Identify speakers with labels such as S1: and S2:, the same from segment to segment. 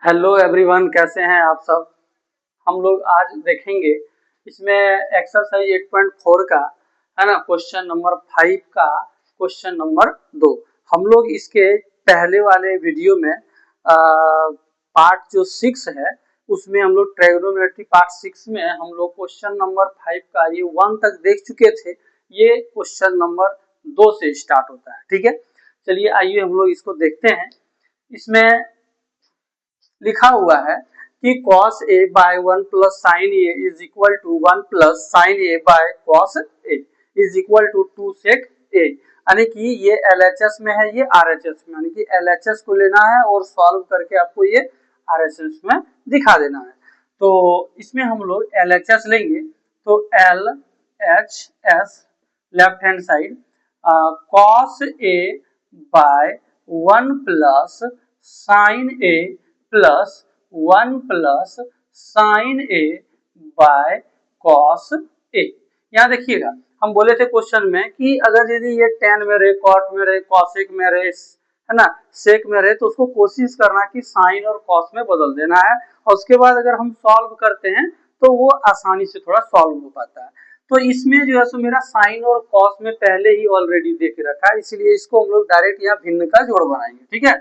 S1: Hello everyone, कैसे हैं आप सब। हम लोग आज देखेंगे इसमें एक्सरसाइज 8.4 का है ना, क्वेश्चन नंबर 5 का क्वेश्चन नंबर 2। हम लोग इसके पहले वाले वीडियो में पार्ट जो 6 है उसमें हम लोग ट्रायगोनोमेट्री पार्ट 6 में हम लोग क्वेश्चन नंबर 5 का ये 1 तक देख चुके थे। ये क्वेश्चन नंबर 2 से स्टार्ट होता है। ठीक है, चलिए आइए हम लोग इसको देखते हैं। इसमें लिखा हुआ है कि cos a by 1 plus sine A is equal to 1 plus sine A by cos a is equal to 2 sec a। यानी कि ये LHS में है, ये RHS में, यानी कि LHS को लेना है और सॉल्व करके आपको ये RHS में दिखा देना है। तो इसमें हम लोग LHS लेंगे तो LHS left hand side cos a by 1 plus sine a plus 1 plus sine A by cos A. यहाँ देखिएगा, हम बोले थे क्वेश्चन में कि अगर यदि ये टेन में रहे, कॉट में रहे, कॉसेक में रहे, है ना, सेक में रहे, तो उसको कोशिश करना कि साइन और कॉस में बदल देना है और उसके बाद अगर हम सॉल्व करते हैं तो वो आसानी से थोड़ा सॉल्व हो पाता है। तो इसमें जो है सो मेरा साइन और कॉस में पहले ही ऑलरेडी देख रखा है, इसलिए इसको हम लोग डायरेक्ट यहाँ भिन्न का जोड़ बनाएंगे। ठीक है,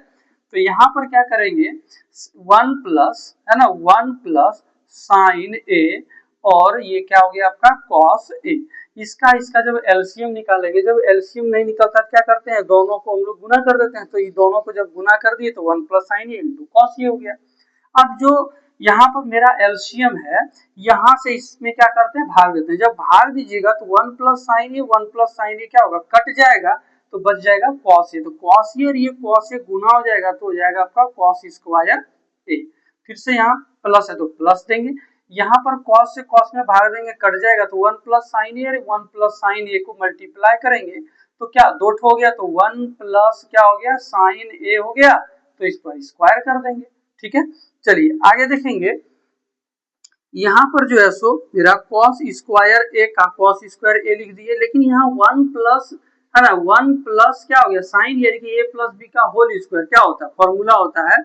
S1: तो यहाँ पर क्या करेंगे, 1 प्लस, है ना, 1 प्लस साइन ए और ये क्या हो गया आपका कॉस ए। इसका जब एलसीएम निकालेंगे, जब एलसीएम नहीं निकलता क्या करते हैं, दोनों को हम लोग गुना कर देते हैं। तो ये दोनों को जब गुना कर दिए तो 1 plus sine A into cos A हो गया। अब जो यहाँ पर मेरा एलसीएम है, यहाँ से इसमें क्या करते हैं, भाग देते हैं। जब भाग दीजिएगा तो 1 प्लस साइन ए, 1 प्लस साइन ए क्या होगा, कट जाएगा तो बच जाएगा कॉस ए। तो कॉस ए और ये कॉस ए गुना हो जाएगा तो हो जाएगा आपका कॉस स्क्वायर ए। फिर से यहाँ प्लस है तो प्लस देंगे, यहाँ पर कॉस से कॉस में भाग देंगे, कट जाएगा तो 1 प्लस साइन ए और 1 प्लस साइन ए को मल्टीप्लाई करेंगे तो क्या दो हो गया, तो 1 प्लस क्या हो गया, साइन ए हो गया, तो इसको स्क्वायर कर देंगे। ठीक है, चलिए आगे देखेंगे। यहाँ पर जो है सो मेरा कॉस स्क्वायर ए का कॉस स्क्वायर ए लिख दिए, लेकिन यहाँ 1 प्लस, है ना, 1 प्लस क्या हो गया साइन, यानी कि ए प्लस बी का होल स्क्वायर क्या होता है, फॉर्मूला होता है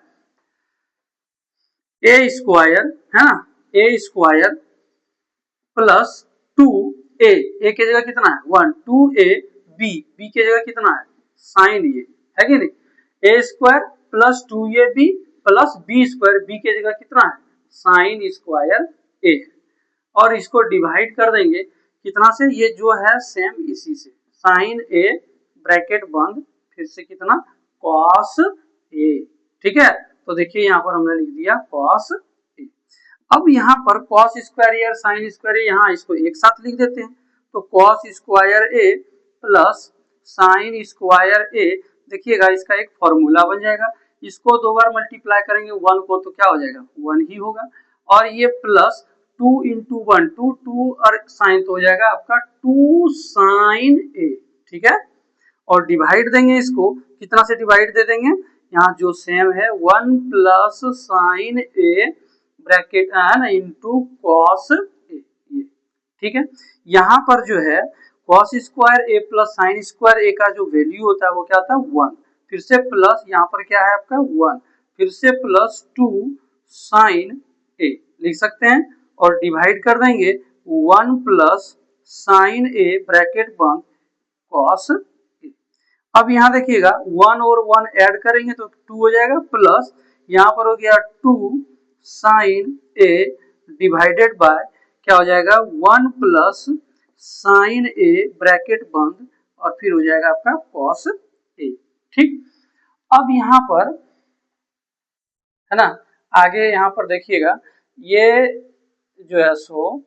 S1: ए स्क्वायर, है ना, ए स्क्वायर प्लस 2a, ए की जगह कितना है 1, 2a b, b की जगह कितना है साइन ए, है कि नहीं, A square plus 2ab plus B square, B की जगह कितना है साइन स्क्वायर ए, और इसको डिवाइड कर देंगे कितना से, ये जो है सेम इसी से, साइन ए ब्रैकेट बंद, फिर से कितना कॉस ए। ठीक है, तो देखिए यहाँ पर हमने लिख दिया कॉस ए। अब यहाँ पर कॉस स्क्वायर ए और साइन स्क्वायर ए, यहाँ इसको एक साथ लिख देते हैं, तो cos square A plus sign square ए, देखिएगा इसका एक फॉर्मूला बन जाएगा। इसको दो बार मल्टीप्लाई करेंगे 1 को तो क्या हो जाएगा 1 ही होगा, और ये प्लस 2 इंटू 1, 2 और साइन तो हो जाएगा आपका 2 साइन ए। ठीक है, और डिवाइड देंगे इसको, कितना से डिवाइड दे देंगे, यहाँ जो सेम है 1 प्लस साइन ए ब्रैकेट है ना इंटू कॉस ए। ठीक है, यहाँ पर जो है cos square A plus sign square ए का जो वैल्यू होता है वो क्या होता है 1, फिर से प्लस, यहाँ पर क्या है आपका 1, फिर से प्लस 2 साइन ए लिख सकते हैं, और डिवाइड कर देंगे 1 प्लस साइन ए ब्रैकेट बंद कॉस ए। अब यहाँ देखिएगा 1 और 1 ऐड करेंगे तो 2 हो जाएगा, प्लस यहाँ पर हो गया 2 साइन ए डिवाइडेड बाय क्या हो जाएगा 1 प्लस साइन ए ब्रैकेट बंद, और फिर हो जाएगा आपका कॉस ए। ठीक, अब यहाँ पर है ना, आगे यहाँ पर देखिएगा, ये जो है सो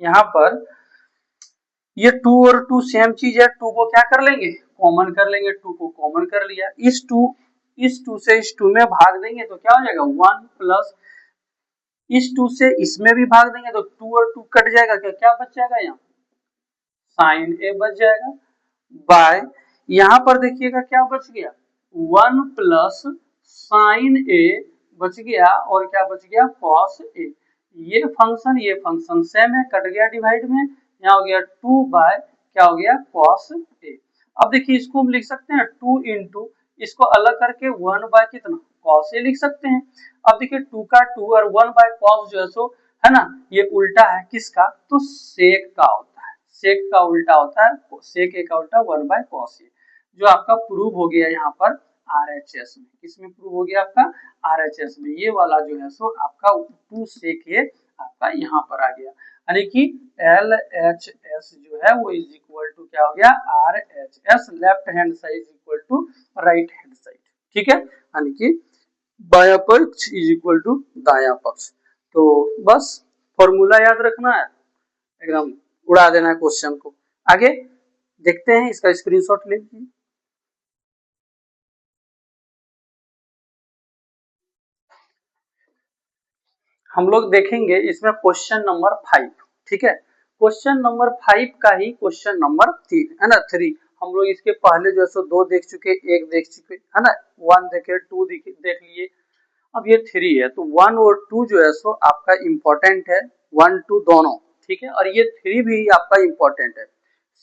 S1: यहाँ पर ये 2 और 2 सेम चीज है, 2 को क्या कर लेंगे कॉमन कर लेंगे, 2 को कॉमन कर लिया, इस 2 से इस 2 में भाग देंगे तो क्या हो जाएगा 1 प्लस, इस 2 से इसमें भी भाग देंगे तो 2 और 2 कट जाएगा, क्या क्या बच जाएगा यहाँ साइन ए बच जाएगा, बाय यहाँ पर देखिएगा क्या बच गया 1 प्लस साइन ए बच गया, और क्या बच गया कॉस ए। ये फंक्शन सेम है, कट गया डिवाइड में, यहाँ हो गया 2 बाय क्या हो गया कॉस ए। अब देखिए इसको हम लिख सकते हैं 2 इंटू इसको अलग करके 1 बाय कितना cos a लिख सकते हैं। अब देखिए 2 का 2 और 1 बाय cos जो है सो है ना, ये उल्टा है किसका, तो sec का होता है, sec का उल्टा होता है, sec a का उल्टा 1 बाय cos a, जो आपका प्रूव हो गया यहाँ पर RHS में। किसमें प्रूव हो गया आपका, RHS में। ये वाला जो है सो आपका 2 sec a आपका यहाँ पर आ गया, यानी कि LHS जो है वो इज इक्वल टू क्या हो गया, RHS, left hand side is equal to right hand side. ठीक है, यानी कि बायां पक्ष इज इक्वल टू दायां पक्ष। तो बस फॉर्मूला याद रखना है, एकदम उड़ा देना है क्वेश्चन को। आगे देखते हैं, इसका स्क्रीनशॉट ले लीजिए। हम लोग देखेंगे इसमें क्वेश्चन नंबर 5। ठीक है, क्वेश्चन नंबर 5 का ही क्वेश्चन नंबर 3 है ना, 3। हम लोग इसके पहले जो है सो 2 देख चुके, 1 देख चुके है ना, 1 देखे, 2 देख लिए, अब ये 3 है। तो 1 और 2 जो है सो आपका इम्पोर्टेंट है, 1 2 दोनों। ठीक है, और ये 3 भी आपका इम्पोर्टेंट है।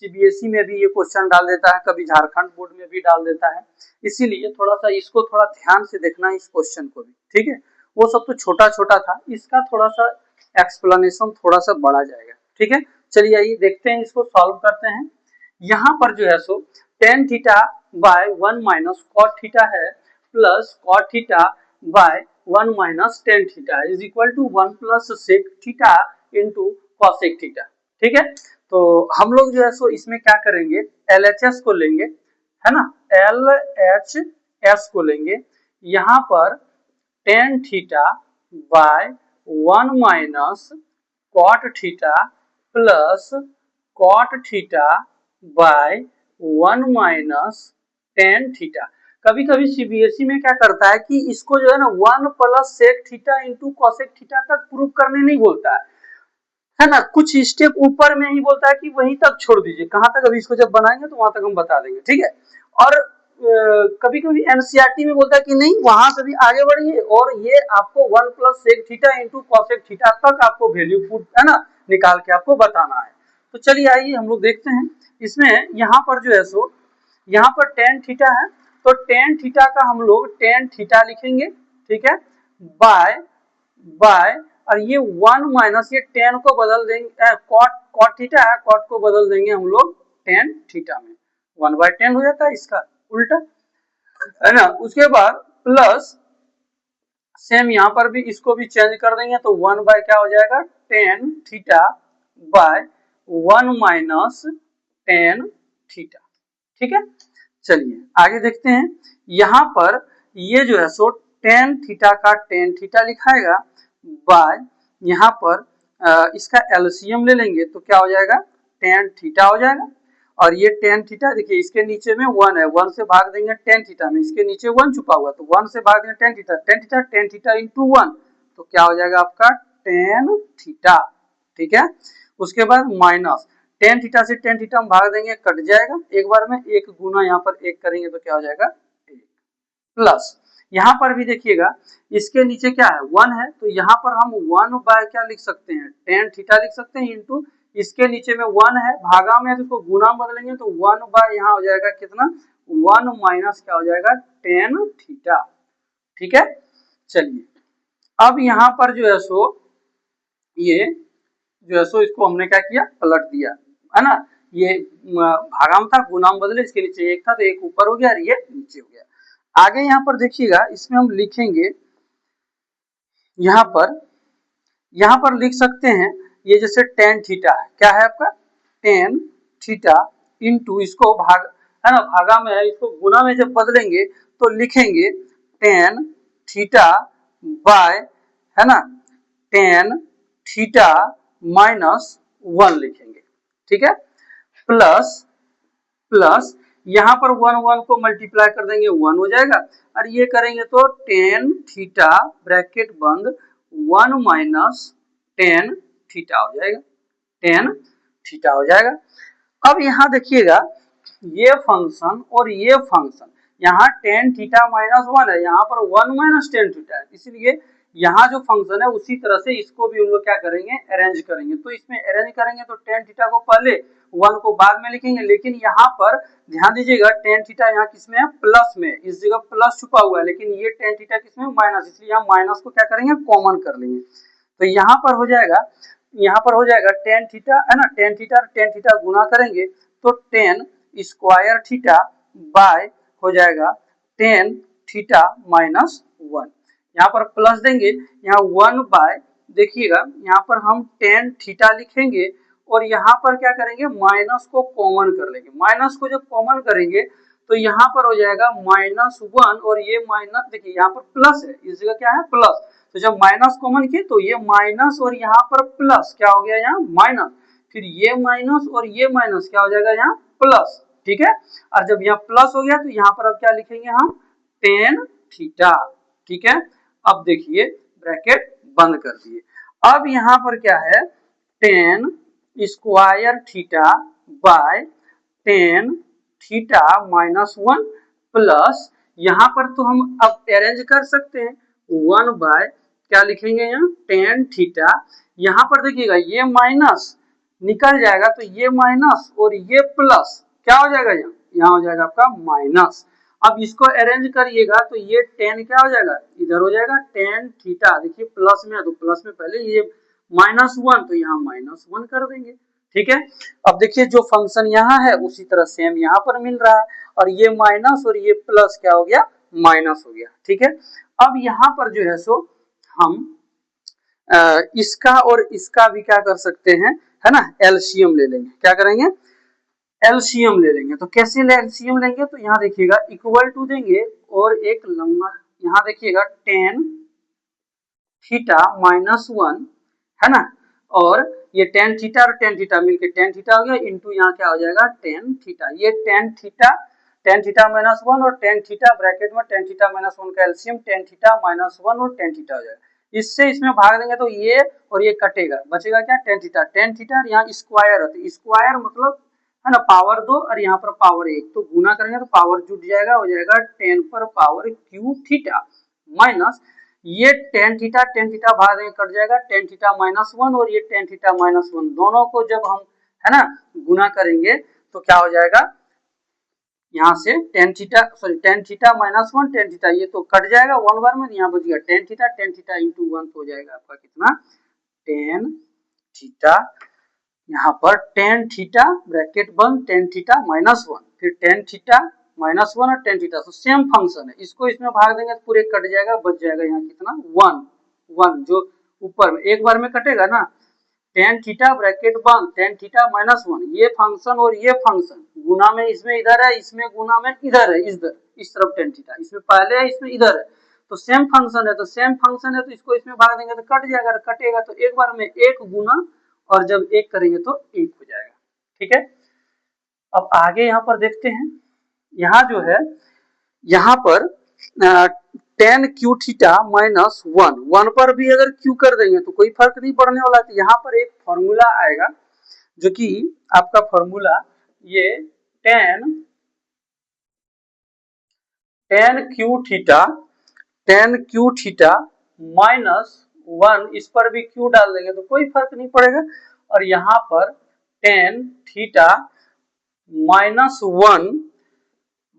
S1: सीबीएसई में भी ये क्वेश्चन डाल देता है, कभी झारखंड बोर्ड में भी डाल देता है, इसीलिए थोड़ा सा इसको थोड़ा ध्यान से देखना है, इस क्वेश्चन को भी। ठीक है, वो सब तो छोटा छोटा था, इसका थोड़ा सा एक्सप्लेनेशन थोड़ा सा बढ़ा जाएगा। ठीक है, चलिए आइए देखते हैं, इसको सॉल्व करते हैं। यहाँ पर जो है so tan theta by 1 minus cot theta है, plus cot theta by 1 minus tan theta is equal to 1 plus sec theta into cosec theta. ठीक है, तो हम लोग जो है सो इसमें क्या करेंगे, LHS को लेंगे, है ना, LHS को लेंगे। यहाँ पर tan theta by 1 minus cot theta plus cot theta by 1 minus tan theta. कभी कभी सीबीएसई में क्या करता है कि इसको जो है ना 1 plus sec theta into cosec theta तक प्रूव करने नहीं बोलता है ना, कुछ स्टेप ऊपर में ही बोलता है कि वहीं तक छोड़ दीजिए, कहां तक, अभी इसको जब बनाएंगे तो वहां तक हम बता देंगे। ठीक है, और कभी कभी एनसीईआरटी में बोलता है कि नहीं, वहां से भी आगे बढ़िए और ये आपको 1 plus sec theta into cosec theta तक आपको वैल्यू पुट है ना निकाल के आपको बताना है। तो चलिए आइए हम लोग देखते हैं इसमें। यहाँ पर जो है सो यहाँ पर tan थीटा है, तो tan थीटा का हम लोग tan थीटा लिखेंगे। ठीक है, बाय बाय, और ये 1 माइनस ये tan को बदल देंगे, कॉट थीटा है, कॉट को बदल देंगे हम लोग tan थीटा में, 1 बाय tan हो जाता है इसका उल्टा, है ना। उसके बाद प्लस सेम यहाँ पर भी इसको भी चेंज कर देंगे, तो 1 बाय क्या हो जाएगा, tan theta by 1 minus tan theta. ठीक है, चलिए आगे देखते हैं। यहाँ पर ये जो है सो tan थीटा का tan थीटा लिखाएगा बाय, यहाँ पर इसका एलसीएम ले लेंगे तो क्या हो जाएगा, tan थीटा हो जाएगा। और ये tan थीटा देखिए इसके नीचे में 1 है, 1 से भाग देंगे tan थीटा में, इसके नीचे 1 छुपा हुआ, तो 1 से भाग देंगे tan थीटा इंटू 1, तो क्या हो जाएगा आपका tan थीटा। ठीक है, उसके बाद माइनस tan थीटा से tan थीटा हम भाग देंगे, कट जाएगा एक बार में, एक गुना यहाँ पर एक करेंगे तो क्या हो जाएगा 1, प्लस यहाँ पर भी देखिएगा इसके नीचे क्या है 1 है, तो यहाँ पर हम 1 बाय क्या लिख सकते हैं, tan थीटा लिख सकते हैं, इंटू इसके नीचे में 1 है, भागा में है तो इसको गुना बदलेंगे, तो 1 बाय यहाँ हो जाएगा कितना, 1 माइनस क्या हो जाएगा tan थीटा। ठीक है, चलिए अब यहाँ पर जो है सो ये जो है सो इसको हमने क्या किया, पलट दिया, है ना, ये भागा में था, गुना में बदले, इसके नीचे एक था तो एक ऊपर हो गया और ये नीचे हो गया। आगे यहाँ पर देखिएगा, इसमें हम लिखेंगे यहाँ पर लिख सकते हैं, ये जैसे tan थीटा है, क्या है आपका tan थीटा इंटू इसको भाग, है ना, भागा में है, इसको गुना में जब बदलेंगे तो लिखेंगे tan थीटा बाय, है ना, tan थीटा माइनस 1 लिखेंगे। ठीक है, प्लस यहाँ पर 1 को मल्टीप्लाई कर देंगे, 1 हो जाएगा, और ये करेंगे तो tan थीटा ब्रैकेट बंद 1 माइनस tan थीटा हो जाएगा, tan थीटा हो जाएगा। अब यहाँ देखिएगा ये फंक्शन और ये फंक्शन, यहाँ tan थीटा माइनस 1 है, यहाँ पर 1 माइनस tan थीटा है, इसलिए यहाँ जो फंक्शन है उसी तरह से इसको भी हम लोग क्या करेंगे, अरेंज करेंगे। तो इसमें अरेंज करेंगे तो टेन थीटा को पहले, 1 को बाद में लिखेंगे, लेकिन यहाँ पर ध्यान दीजिएगा टेन थीटा यहाँ किसमें है, प्लस में, इस जगह प्लस छुपा हुआ है, लेकिन ये टेन थीटा किसमें, माइनस, इसलिए यहाँ माइनस को क्या करेंगे, कॉमन कर लेंगे। तो यहाँ पर हो जाएगा, टेन थीटा है ना, टेन थीटा गुना करेंगे तो टेन स्क्वायर थीटा बाय हो जाएगा टेन थीटा माइनस 1। यहाँ पर प्लस देंगे, यहाँ 1 बाय, देखिएगा यहाँ पर हम टेन थीटा लिखेंगे और यहाँ पर क्या करेंगे, माइनस को कॉमन कर लेंगे। माइनस को जब कॉमन करेंगे तो यहाँ पर हो जाएगा -1 और ये माइनस, देखिए यहाँ पर प्लस है, इस जगह क्या है, प्लस। तो जब माइनस कॉमन किए तो ये माइनस और यहाँ पर प्लस क्या हो गया, यहाँ माइनस, फिर ये माइनस और ये माइनस क्या हो जाएगा, यहाँ प्लस। ठीक है, और जब यहाँ प्लस हो गया तो यहाँ पर अब क्या लिखेंगे हम, टेन थीटा। ठीक है, अब देखिए ब्रैकेट बंद कर दिए। अब यहाँ पर क्या है, ten square theta by tan theta minus 1 plus, यहाँ पर तो हम अब अरेंज कर सकते हैं, 1 बाय क्या लिखेंगे, यहाँ टेन थीटा, यहाँ पर देखिएगा ये माइनस निकल जाएगा तो ये माइनस और ये प्लस क्या हो जाएगा, यहाँ हो जाएगा आपका माइनस। अब इसको अरेंज करिएगा तो ये टेन क्या हो जाएगा, इधर हो जाएगा टेन थीटा, देखिए प्लस में है तो प्लस में पहले ये -1 तो यहाँ -1 कर देंगे। ठीक है, अब देखिए जो फंक्शन यहाँ है उसी तरह सेम यहाँ पर मिल रहा है, और ये माइनस और ये प्लस क्या हो गया, माइनस हो गया। ठीक है, अब यहाँ पर जो है सो हम इसका और इसका भी क्या कर सकते हैं, है ना, एलसीएम ले लेंगे। क्या करेंगे, एलसीएम ले लेंगे। तो कैसे एलसीएम लेंगे, तो यहाँ देखिएगा इक्वल टू देंगे और एक लंबा, यहाँ देखिएगा टेन थीटा माइनस 1 है ना, और ये टेन थीटा और टेन थीटा मिलके टेन थीटा हो गया, इंटू यहाँ क्या हो जाएगा, टेन थीटा। ये टेन थीटा माइनस 1 और टेन थीटा ब्रैकेट में टेन थीटा माइनस 1 का एलसीएम टेन थीटा माइनस 1 और टेन थीटा हो जाएगा। इससे इसमें भाग देंगे तो ये और ये कटेगा, बचेगा क्या, टेन थीटा, यहाँ स्क्वायर है तो स्क्वायर मतलब है ना पावर 2 और यहाँ पर पावर 1, तो गुना करेंगे तो पावर जुट जाएगा, हो जाएगा 10 पर पावर क्यूब थीटा माइनस ये टेन थीटा भाग देंगे कट जाएगा, टेन थीटा माइनस 1 और ये टेन थीटा माइनस 1 दोनों को जब हम है ना गुना करेंगे तो क्या हो जाएगा, यहाँ से tan theta minus 1 tan theta, ये तो कट जाएगा 1 बार में, यहाँ बच गया टेन थीटा इंटू 1 हो जाएगा आपका कितना, टेन थीटा, यहाँ पर टेन थीटा ब्रैकेट बंद टेन थीटा माइनस 1, फिर टेन थीटा माइनस 1 और टेन थीटा, तो सेम फंक्शन है, इसको इसमें भाग देंगे तो पूरे कट जाएगा, बच जाएगा यहाँ कितना, 1 जो ऊपर में एक बार में कटेगा ना, टेन थीटा ब्रैकेट बंद टेन थीटा माइनस 1, ये फंक्शन और ये फंक्शन गुना में इसमें इधर है, इसमें गुना में इधर है, इधर इस तरफ टेन थीटा, इसमें पहले है, इसमें इधर है, तो सेम फंक्शन है, तो इसको इसमें भाग देंगे तो कट जाएगा, कटेगा तो एक बार में एक गुना, और जब एक करेंगे तो एक हो जाएगा। ठीक है, अब आगे यहाँ पर देखते हैं, यहाँ जो है यहाँ पर टेन क्यू थीटा माइनस 1 पर भी अगर क्यू कर देंगे तो कोई फर्क नहीं पड़ने वाला, तो यहाँ पर एक फॉर्मूला आएगा जो कि आपका फॉर्मूला ये टेन क्यू थीटा माइनस 1, इस पर भी क्यू डाल देंगे तो कोई फर्क नहीं पड़ेगा, और यहाँ पर टेन थीटा माइनस 1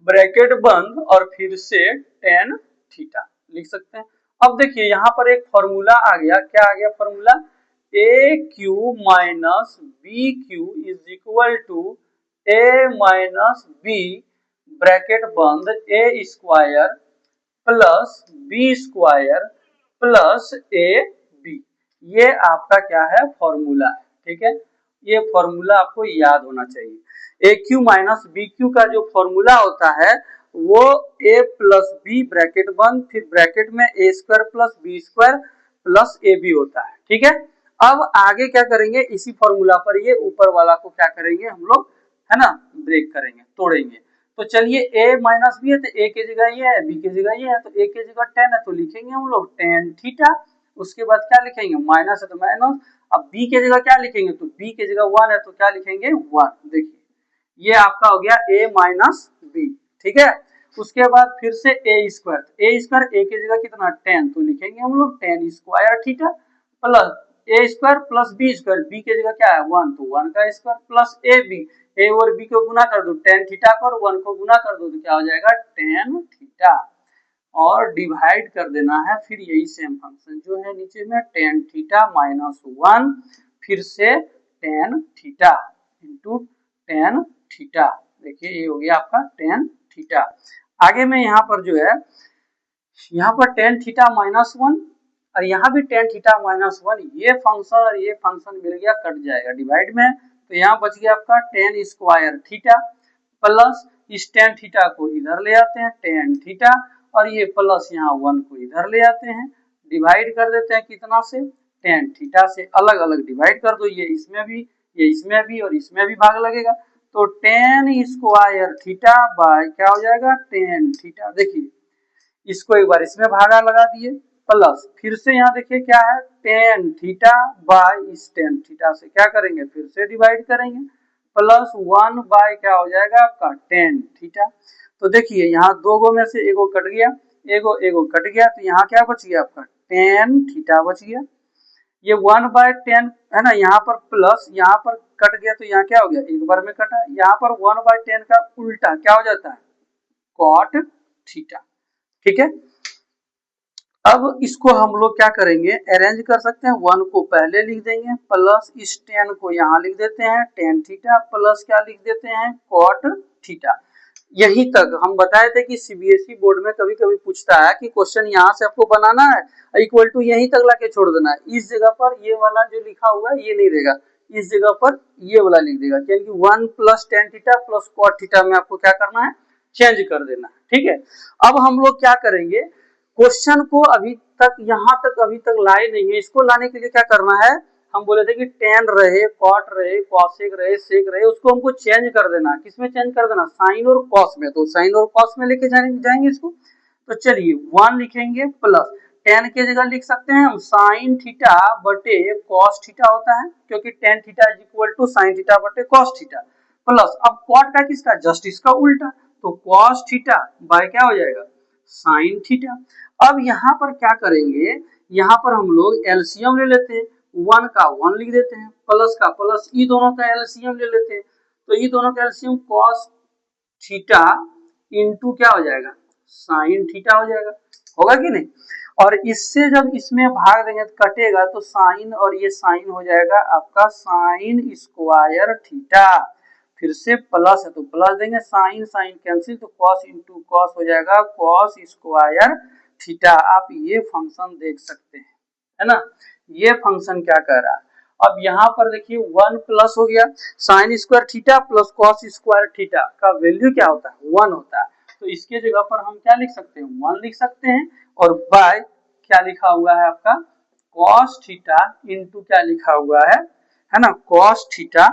S1: ब्रैकेट बंद और फिर से टेन थीटा लिख सकते हैं। अब देखिए यहाँ पर एक फॉर्मूला आ गया, क्या आ गया formula, A Q minus B Q is equal to A minus B bracket बंद A square plus B square plus A B, ये आपका क्या है फॉर्मूला है। ठीक है, ये फॉर्मूला आपको याद होना चाहिए। ए क्यू माइनस बी क्यू का जो फॉर्मूला होता है वो ए प्लस बी ब्रैकेट बंद फिर ब्रैकेट में A square plus B square plus A B होता है। ठीक है, अब आगे क्या करेंगे, इसी फॉर्मूला पर ये ऊपर वाला को क्या करेंगे हम लोग, है ना, ब्रेक करेंगे, तोड़ेंगे। तो चलिए ए माइनस बी है तो ए की जगह ये है, बी की जगह ये है, तो ए की जगह टेन है तो लिखेंगे हम लोग टेन थीटा, उसके बाद क्या लिखेंगे, माइनस है तो माइनस, अब बी की जगह क्या लिखेंगे, तो बी की जगह 1 है तो क्या लिखेंगे 1। देखिए ये आपका हो गया ए माइनस बी। ठीक है, उसके बाद फिर से ए स्क्वायर ए की जगह कितना 10, तो लिखेंगे हम लोग 10 square theta plus A square plus B square, B की जगह क्या है 1, तो 1 का square plus A B, A और बी को गुना कर दो 10 थीटा को और 1 को गुना कर दो तो क्या हो जाएगा 10 थीटा, और डिवाइड कर देना है फिर यही सेम फंक्शन जो है नीचे में tan थीटा माइनस 1 फिर से tan theta into tan theta. देखिए ये हो गया आपका tan थीटा। आगे में यहाँ पर जो है यहाँ पर tan थीटा माइनस 1 और यहाँ भी tan थीटा माइनस 1, ये फंक्शन और ये फंक्शन मिल गया कट जाएगा डिवाइड में, तो यहाँ बच गया आपका tan स्क्वायर थीटा प्लस इस tan थीटा को इधर ले आते हैं tan थीटा और ये प्लस यहाँ 1 को इधर ले आते हैं, डिवाइड कर देते हैं कितना से tan थीटा से, अलग अलग डिवाइड कर दो, ये इसमें भी और इसमें भी भाग लगेगा, तो tan स्क्वायर थीटा बाय क्या हो जाएगा tan थीटा। देखिए इसको एक बार इसमें भागा लगा दिए प्लस फिर से यहाँ देखिए क्या है tan थीटा बाय इस tan थीटा से क्या करेंगे फिर से डिवाइड करेंगे प्लस 1 बाय क्या हो जाएगा आपका tan थीटा। तो देखिए यहाँ दो गो में से एगो कट गया, एगो कट गया, तो यहाँ क्या बच गया आपका tan थीटा बच गया, ये 1 बाय 10 है ना, यहाँ पर प्लस यहाँ पर कट गया तो यहाँ क्या हो गया एक बार में कटा, यहाँ पर 1 बाय 10 का उल्टा क्या हो जाता है cot थीटा। ठीक है, अब इसको हम लोग क्या करेंगे अरेंज कर सकते हैं, 1 को पहले लिख देंगे प्लस इस 10 को यहाँ लिख देते हैं tan थीटा प्लस क्या लिख देते हैं cot थीटा। यही तक हम बताए थे कि सीबीएसई बोर्ड में कभी कभी पूछता है कि क्वेश्चन यहाँ से आपको बनाना है इक्वल टू यहीं तक लाके छोड़ देना है, इस जगह पर ये वाला जो लिखा हुआ है ये नहीं रहेगा, इस जगह पर ये वाला लिख देगा, क्योंकि 1 plus tan theta plus cot theta में आपको क्या करना है चेंज कर देना है। ठीक है, अब हम लोग क्या करेंगे क्वेश्चन को अभी तक यहाँ तक अभी तक लाए नहीं है, इसको लाने के लिए क्या करना है, हम बोले थे कि tan रहे cot रहे cosec रहे sec रहे, उसको हमको चेंज कर देना, किसमें चेंज कर देना sin और cos में, तो sin और cos में लेके जाएंगे इसको। तो चलिए 1 लिखेंगे प्लस tan के जगह लिख सकते हैं हम sin थीटा बटे cos थीटा होता है, क्योंकि tan theta is equal to sin theta बटे cos थीटा प्लस अब cot का किसका जस्ट इसका उल्टा, तो cos थीटा बाय क्या हो जाएगा sin थीटा। अब यहाँ पर क्या करेंगे, यहाँ पर हम लोग एलसीएम ले लेते हैं, 1 का 1 लिख देते हैं प्लस का प्लस, ई दोनों का एलसीएम ले लेते हैं, तो ई दोनों का एलसीएम cos थीटा इंटू क्या हो जाएगा sin थीटा हो जाएगा, होगा कि नहीं, और इससे जब इसमें भाग देंगे तो कटेगा तो साइन और ये साइन हो जाएगा आपका साइन स्क्वायर थीटा, फिर से प्लस है तो प्लस देंगे, साइन साइन कैंसिल तो cos इंटू कॉस हो जाएगा cos स्क्वायर थीटा। आप ये फंक्शन देख सकते हैं है ना, ये फंक्शन क्या कर रहा है, अब यहाँ पर देखिए 1 प्लस हो गया sign square theta plus cos square theta का वैल्यू क्या होता है 1 होता है, तो इसके जगह पर हम क्या लिख सकते हैं 1 लिख सकते हैं, और बाय क्या लिखा हुआ है आपका cos थीटा इंटू क्या लिखा हुआ है ना cos थीटा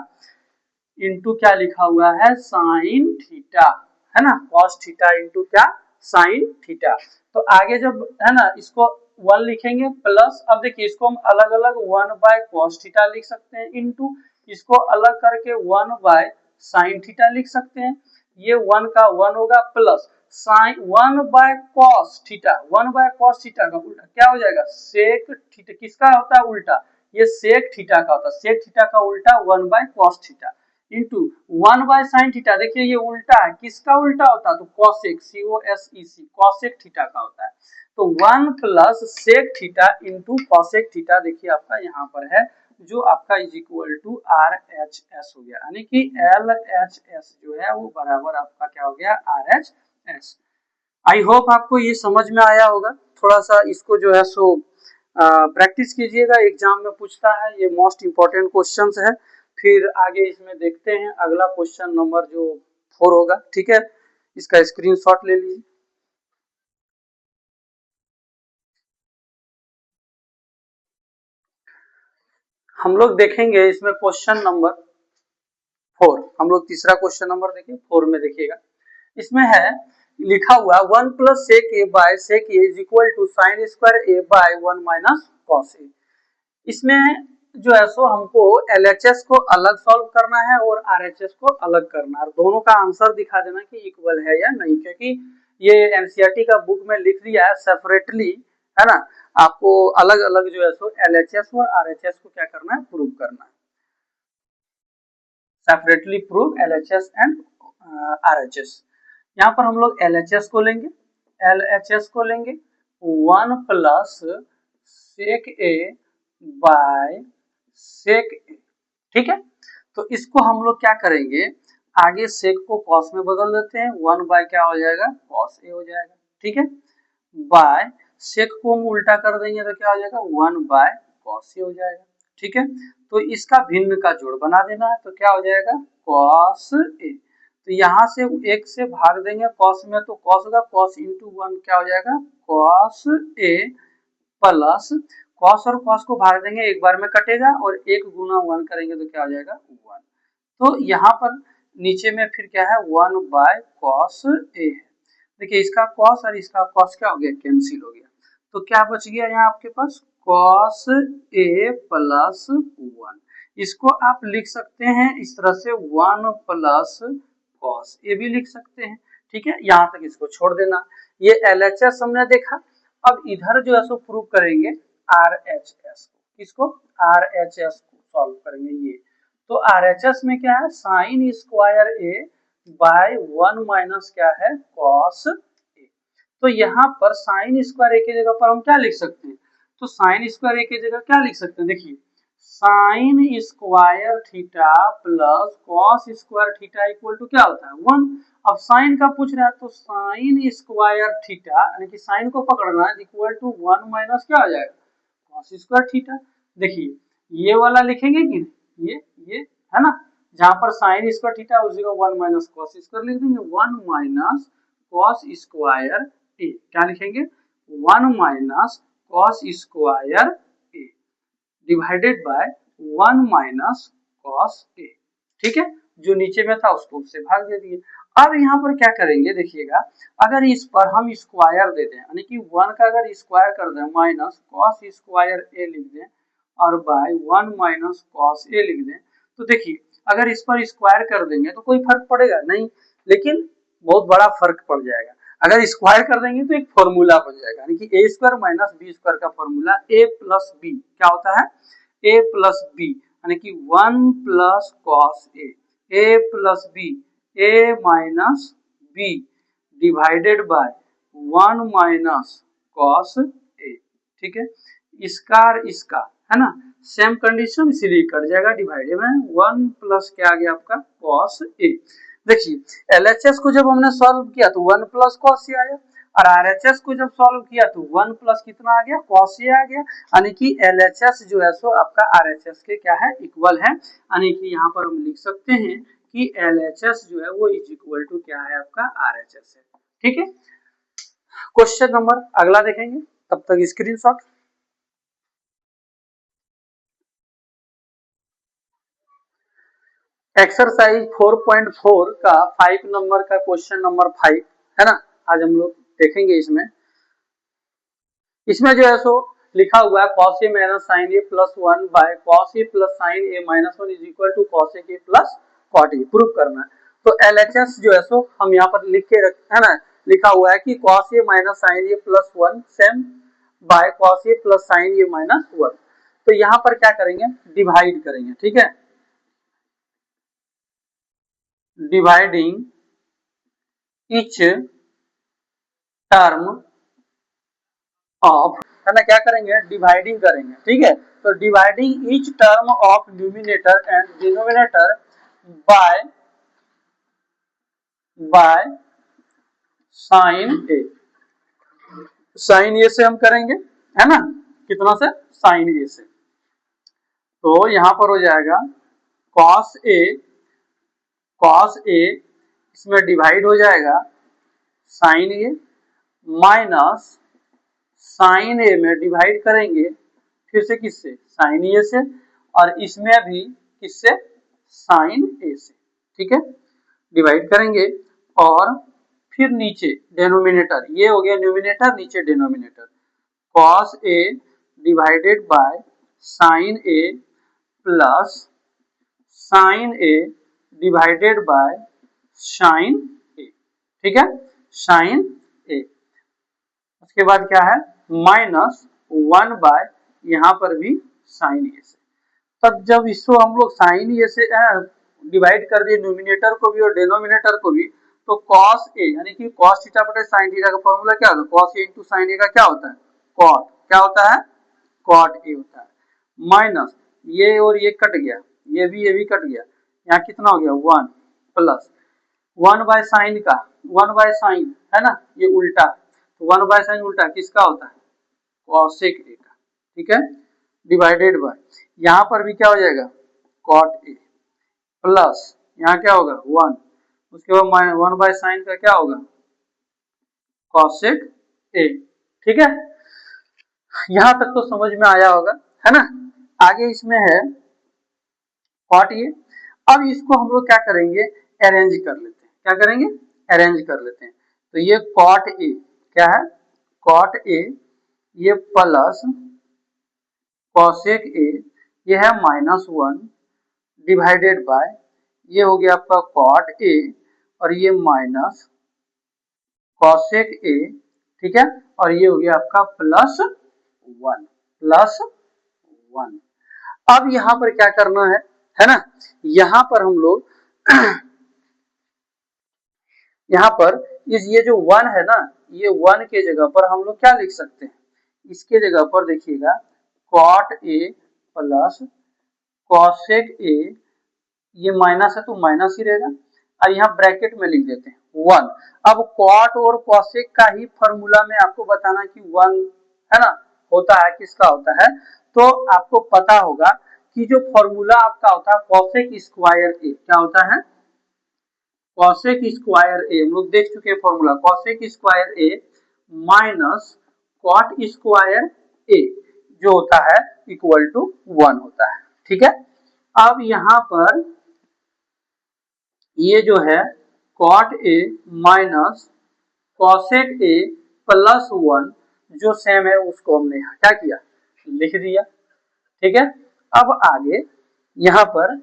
S1: इंटू क्या लिखा हुआ है साइन थीटा, है ना cos थीटा इंटू क्या साइन थीटा। तो आगे जब है ना इसको 1 लिखेंगे प्लस, अब देखिए इसको हम अलग अलग 1 बाय cos थीटा लिख सकते हैं इंटू इसको अलग करके 1 बाय साइन थीटा लिख सकते हैं, ये 1 का 1 होगा plus sine 1 by cos theta, 1 by cos theta का उल्टा क्या हो जाएगा सेक थीटा, किसका होता है उल्टा ये सेक थीटा का होता है, सेक थीटा का उल्टा 1 by cos theta into 1 by sine theta, देखिए ये उल्टा है, किसका उल्टा होता है तो cosec COSEC cosec थीटा का होता है, तो 1 plus sec theta into cosec theta देखिए आपका यहाँ पर है जो आपका इज इक्वल टू RHS हो गया, यानी कि LHS जो है वो बराबर आपका क्या हो गया RHS। आई होप आपको ये समझ में आया होगा, थोड़ा सा इसको जो है सो प्रैक्टिस कीजिएगा, एग्जाम में पूछता है, ये मोस्ट इंपॉर्टेंट क्वेश्चंस है। फिर आगे इसमें देखते हैं अगला क्वेश्चन नंबर जो 4 होगा, ठीक है, इसका स्क्रीनशॉट ले लीजिए। हम लोग देखेंगे इसमें क्वेश्चन नंबर 4, हम लोग तीसरा क्वेश्चन नंबर देखिए 4 में देखिएगा, इसमें है लिखा हुआ 1 plus sec A by sec A is equal to sine square A by 1 minus cos A. इसमें जो है सो हमको LHS को अलग सॉल्व करना है और RHS को अलग करना है, दोनों का आंसर दिखा देना कि इक्वल है या नहीं, क्योंकि ये एनसीईआरटी का बुक में लिख दिया है सेपरेटली, है ना। आपको अलग अलग जो है सो एलएचएस और आरएचएस को क्या करना है, प्रूव करना है। Separately prove LHS and RHS. यहाँ पर हम लोग एलएचएस को लेंगे, एलएचएस को लेंगे 1 plus sec A by sec ए, ठीक है। तो इसको हम लोग क्या करेंगे, आगे सेक को कॉस में बदल देते हैं, 1 बाय क्या हो जाएगा, कॉस ए हो जाएगा, ठीक है। बाय सेक को हम उल्टा कर देंगे तो क्या हो जाएगा, 1 बाय कॉस ए हो जाएगा, ठीक है। तो इसका भिन्न का जोड़ बना देना है, तो क्या हो जाएगा, कॉस ए। तो यहाँ से एक से भाग देंगे कॉस में, तो कॉस होगा, कॉस इंटू 1 क्या हो जाएगा, कॉस ए प्लस कॉस और कॉस को भाग देंगे, एक बार में कटेगा, और एक गुना 1 करेंगे तो क्या हो जाएगा, 1। तो यहाँ पर नीचे में फिर क्या है, 1 बाय कॉस ए है। देखिए इसका कॉस और इसका कॉस क्या हो गया, कैंसिल हो गया। तो क्या बच गया यहाँ आपके पास, कॉस ए प्लस 1। इसको आप लिख सकते हैं इस तरह से, 1 प्लस कॉस ए भी लिख सकते हैं, ठीक है। यहाँ तक इसको छोड़ देना। ये एलएचएस हमने देखा। अब इधर जो है सो प्रूव करेंगे आरएचएस को, किसको, आरएचएस को सॉल्व करेंगे ये। तो आरएचएस में क्या है, sign square A by 1 minus क्या है, कॉस ए। तो यहाँ पर साइन स्क्वायर ए की जगह पर हम क्या लिख सकते हैं, तो साइन स्क्वायर ए की जगह क्या लिख सकते हैं, देखिए sine square theta plus cos square theta equal to क्या होता है, 1। अब साइन का पूछ रहा है, तो साइन स्क्वायर थीटा यानी कि साइन को पकड़ना है, इक्वल टू 1 माइनस क्या हो जाएगा, कॉस स्क्वायर थीटा। देखिए ये वाला लिखेंगे कि ये है ना, जहां पर साइन स्क्वायर थीटा उस जगह 1 माइनस कॉस स्क्वायर लिख देंगे, 1 माइनस कॉस स्क्वायर ए, क्या लिखेंगे, 1 minus cos square A divided by 1 minus cos A, ठीक है। जो नीचे में था उसको उससे भाग दे दिए। अब यहाँ पर क्या करेंगे, देखिएगा अगर इस पर हम स्क्वायर दे दें, यानी कि 1 का अगर स्क्वायर कर दें, माइनस कॉस स्क्वायर ए लिख दें और बाय 1 माइनस कॉस ए लिख दें, तो देखिए अगर इस पर स्क्वायर कर देंगे तो कोई फर्क पड़ेगा नहीं, लेकिन बहुत बड़ा फर्क पड़ जाएगा। अगर स्क्वायर कर देंगे तो एक फॉर्मूला बन जाएगा, यानी कि A square minus B square का फॉर्मूला ए प्लस बी क्या होता है, ए प्लस बी, यानी कि 1 plus cos A plus B, A minus B divided by 1 minus cos A, ठीक है। इसका और इसका है ना सेम कंडीशन, इसीलिए कट जाएगा, डिवाइडेड में 1 प्लस क्या आ गया आपका, कॉस ए। देखिए एलएचएस को जब हमने सॉल्व किया तो 1 प्लस कॉस ए आया, और आरएचएस को जब सॉल्व किया तो 1 प्लस कितना आ गया, कॉस ए आ गया, यानी कि एलएचएस जो है सो आपका आरएचएस के क्या है, इक्वल है। यानी कि यहाँ पर हम लिख सकते हैं कि एलएचएस जो है वो इज इक्वल टू क्या है, आपका आरएचएस है, ठीक है। क्वेश्चन नंबर अगला देखेंगे, तब तक स्क्रीनशॉट। एक्सरसाइज 4.4 का 5 नंबर का क्वेश्चन नंबर 5 है ना, आज हम लोग देखेंगे। इसमें जो है सो लिखा हुआ है cos a minus sine A plus 1 by cos a plus sine A minus 1 is equal to cos a के प्लस cot a प्रूव करना है। तो एलएचएस जो है सो हम यहाँ पर लिख के रख है ना, लिखा हुआ है कि cos a minus sine A plus 1 same by cos a plus sine A minus 1। तो यहाँ पर क्या करेंगे, डिवाइड करेंगे, ठीक है, डिवाइडिंग each टर्म ऑफ, है ना, क्या करेंगे, डिवाइडिंग करेंगे, ठीक है। तो dividing each term of numerator and denominator by sine A, sine A से हम करेंगे, है ना, कितना से, साइन ए से। तो यहां पर हो जाएगा कॉस ए इसमें डिवाइड हो जाएगा साइन ए माइनस साइन ए में डिवाइड करेंगे फिर से किससे, साइन ए से, और इसमें भी किससे, साइन ए से, ठीक है। डिवाइड करेंगे और फिर नीचे डेनोमिनेटर, ये हो गया न्यूमिनेटर, नीचे denominator, cos A divided by sine A plus sine A divided by sine A, ठीक है, साइन ए। उसके बाद क्या है माइनस 1 बाय यहाँ पर भी साइन ए से। तब जब इसको हम लोग साइन ए से डिवाइड कर दिए न्यूमिनेटर को भी और डिनोमिनेटर को भी, तो कॉस ए यानी कि कॉस थीटा बटे साइन थीटा का फॉर्मूला क्या होता है, कॉस ए इंटू साइन ए का क्या होता है कॉट, क्या होता है कॉट ए होता है। माइनस ये और ये कट गया, ये भी कट गया, यहाँ कितना हो गया 1 प्लस 1 बाय साइन का 1 बाय साइन है ना, ये उल्टा, तो 1 बाय साइन उल्टा किसका होता है कॉसेक ए का, ठीक है, डिवाइडेड बाय यहाँ पर भी क्या हो जाएगा कॉट ए प्लस यहाँ क्या होगा 1, उसके बाद 1 बाय साइन का क्या होगा कॉसेक ए। ठीक है, यहां तक तो समझ में आया होगा है ना। आगे इसमें है कॉट ए। अब इसको हम लोग क्या करेंगे अरेंज कर लेते हैं, क्या करेंगे अरेंज कर लेते हैं। तो ये कॉट ए क्या है कॉट ए, ये प्लस कॉसेक ए, ये है -1 डिवाइडेड बाय ये हो गया आपका कॉट ए और ये माइनस कॉसेक ए, ठीक है, और ये हो गया आपका प्लस 1। अब यहां पर क्या करना है ना, यहां पर हम लोग यहां पर ये जो 1 है ना, ये 1 के जगह पर हम लोग क्या लिख सकते हैं, इसके जगह पर देखिएगा cot A plus cosec A, ये माइनस है तो माइनस ही रहेगा, और यहाँ ब्रैकेट में लिख देते हैं 1। अब कॉट और कॉसेक का ही फॉर्मूला में आपको बताना कि 1 है ना होता है, किसका होता है, तो आपको पता होगा कि जो फॉर्मूला आपका होता है कॉसेक स्क्वायर ए, क्या होता है कॉसेक स्क्वायर ए, हम लोग देख चुके हैं formula cosec square A minus cot square ए जो होता है इक्वल टू 1 होता है। ठीक है, अब यहां पर ये जो है cot A minus cosec A plus 1 जो सेम है उसको हमने क्या किया लिख दिया। ठीक है, अब आगे यहां पर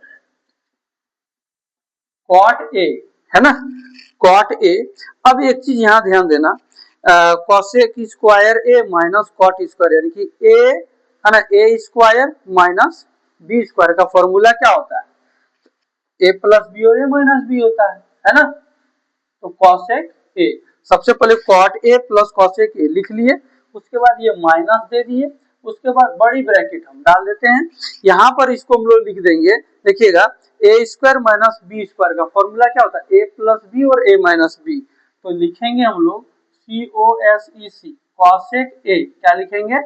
S1: कॉट ए है ना कॉट ए, अब एक चीज यहां ध्यान देना cosec square A minus cot square यानी कि ए है ना A square minus B square का फॉर्मूला क्या होता है ए प्लस बी और ए माइनस बी होता है ना। तो कॉसेक ए, सबसे पहले cot A plus cosec A लिख लिए, उसके बाद ये माइनस दे दिए, उसके बाद बड़ी ब्रैकेट हम डाल देते हैं, यहाँ पर इसको हम लोग लिख देंगे, देखिएगा ए स्क्वायर माइनस बी स्क्वायर का फॉर्मूला क्या होता है ए प्लस बी और ए माइनस बी, तो लिखेंगे हम लोग COSEC कॉसेक ए, क्या लिखेंगे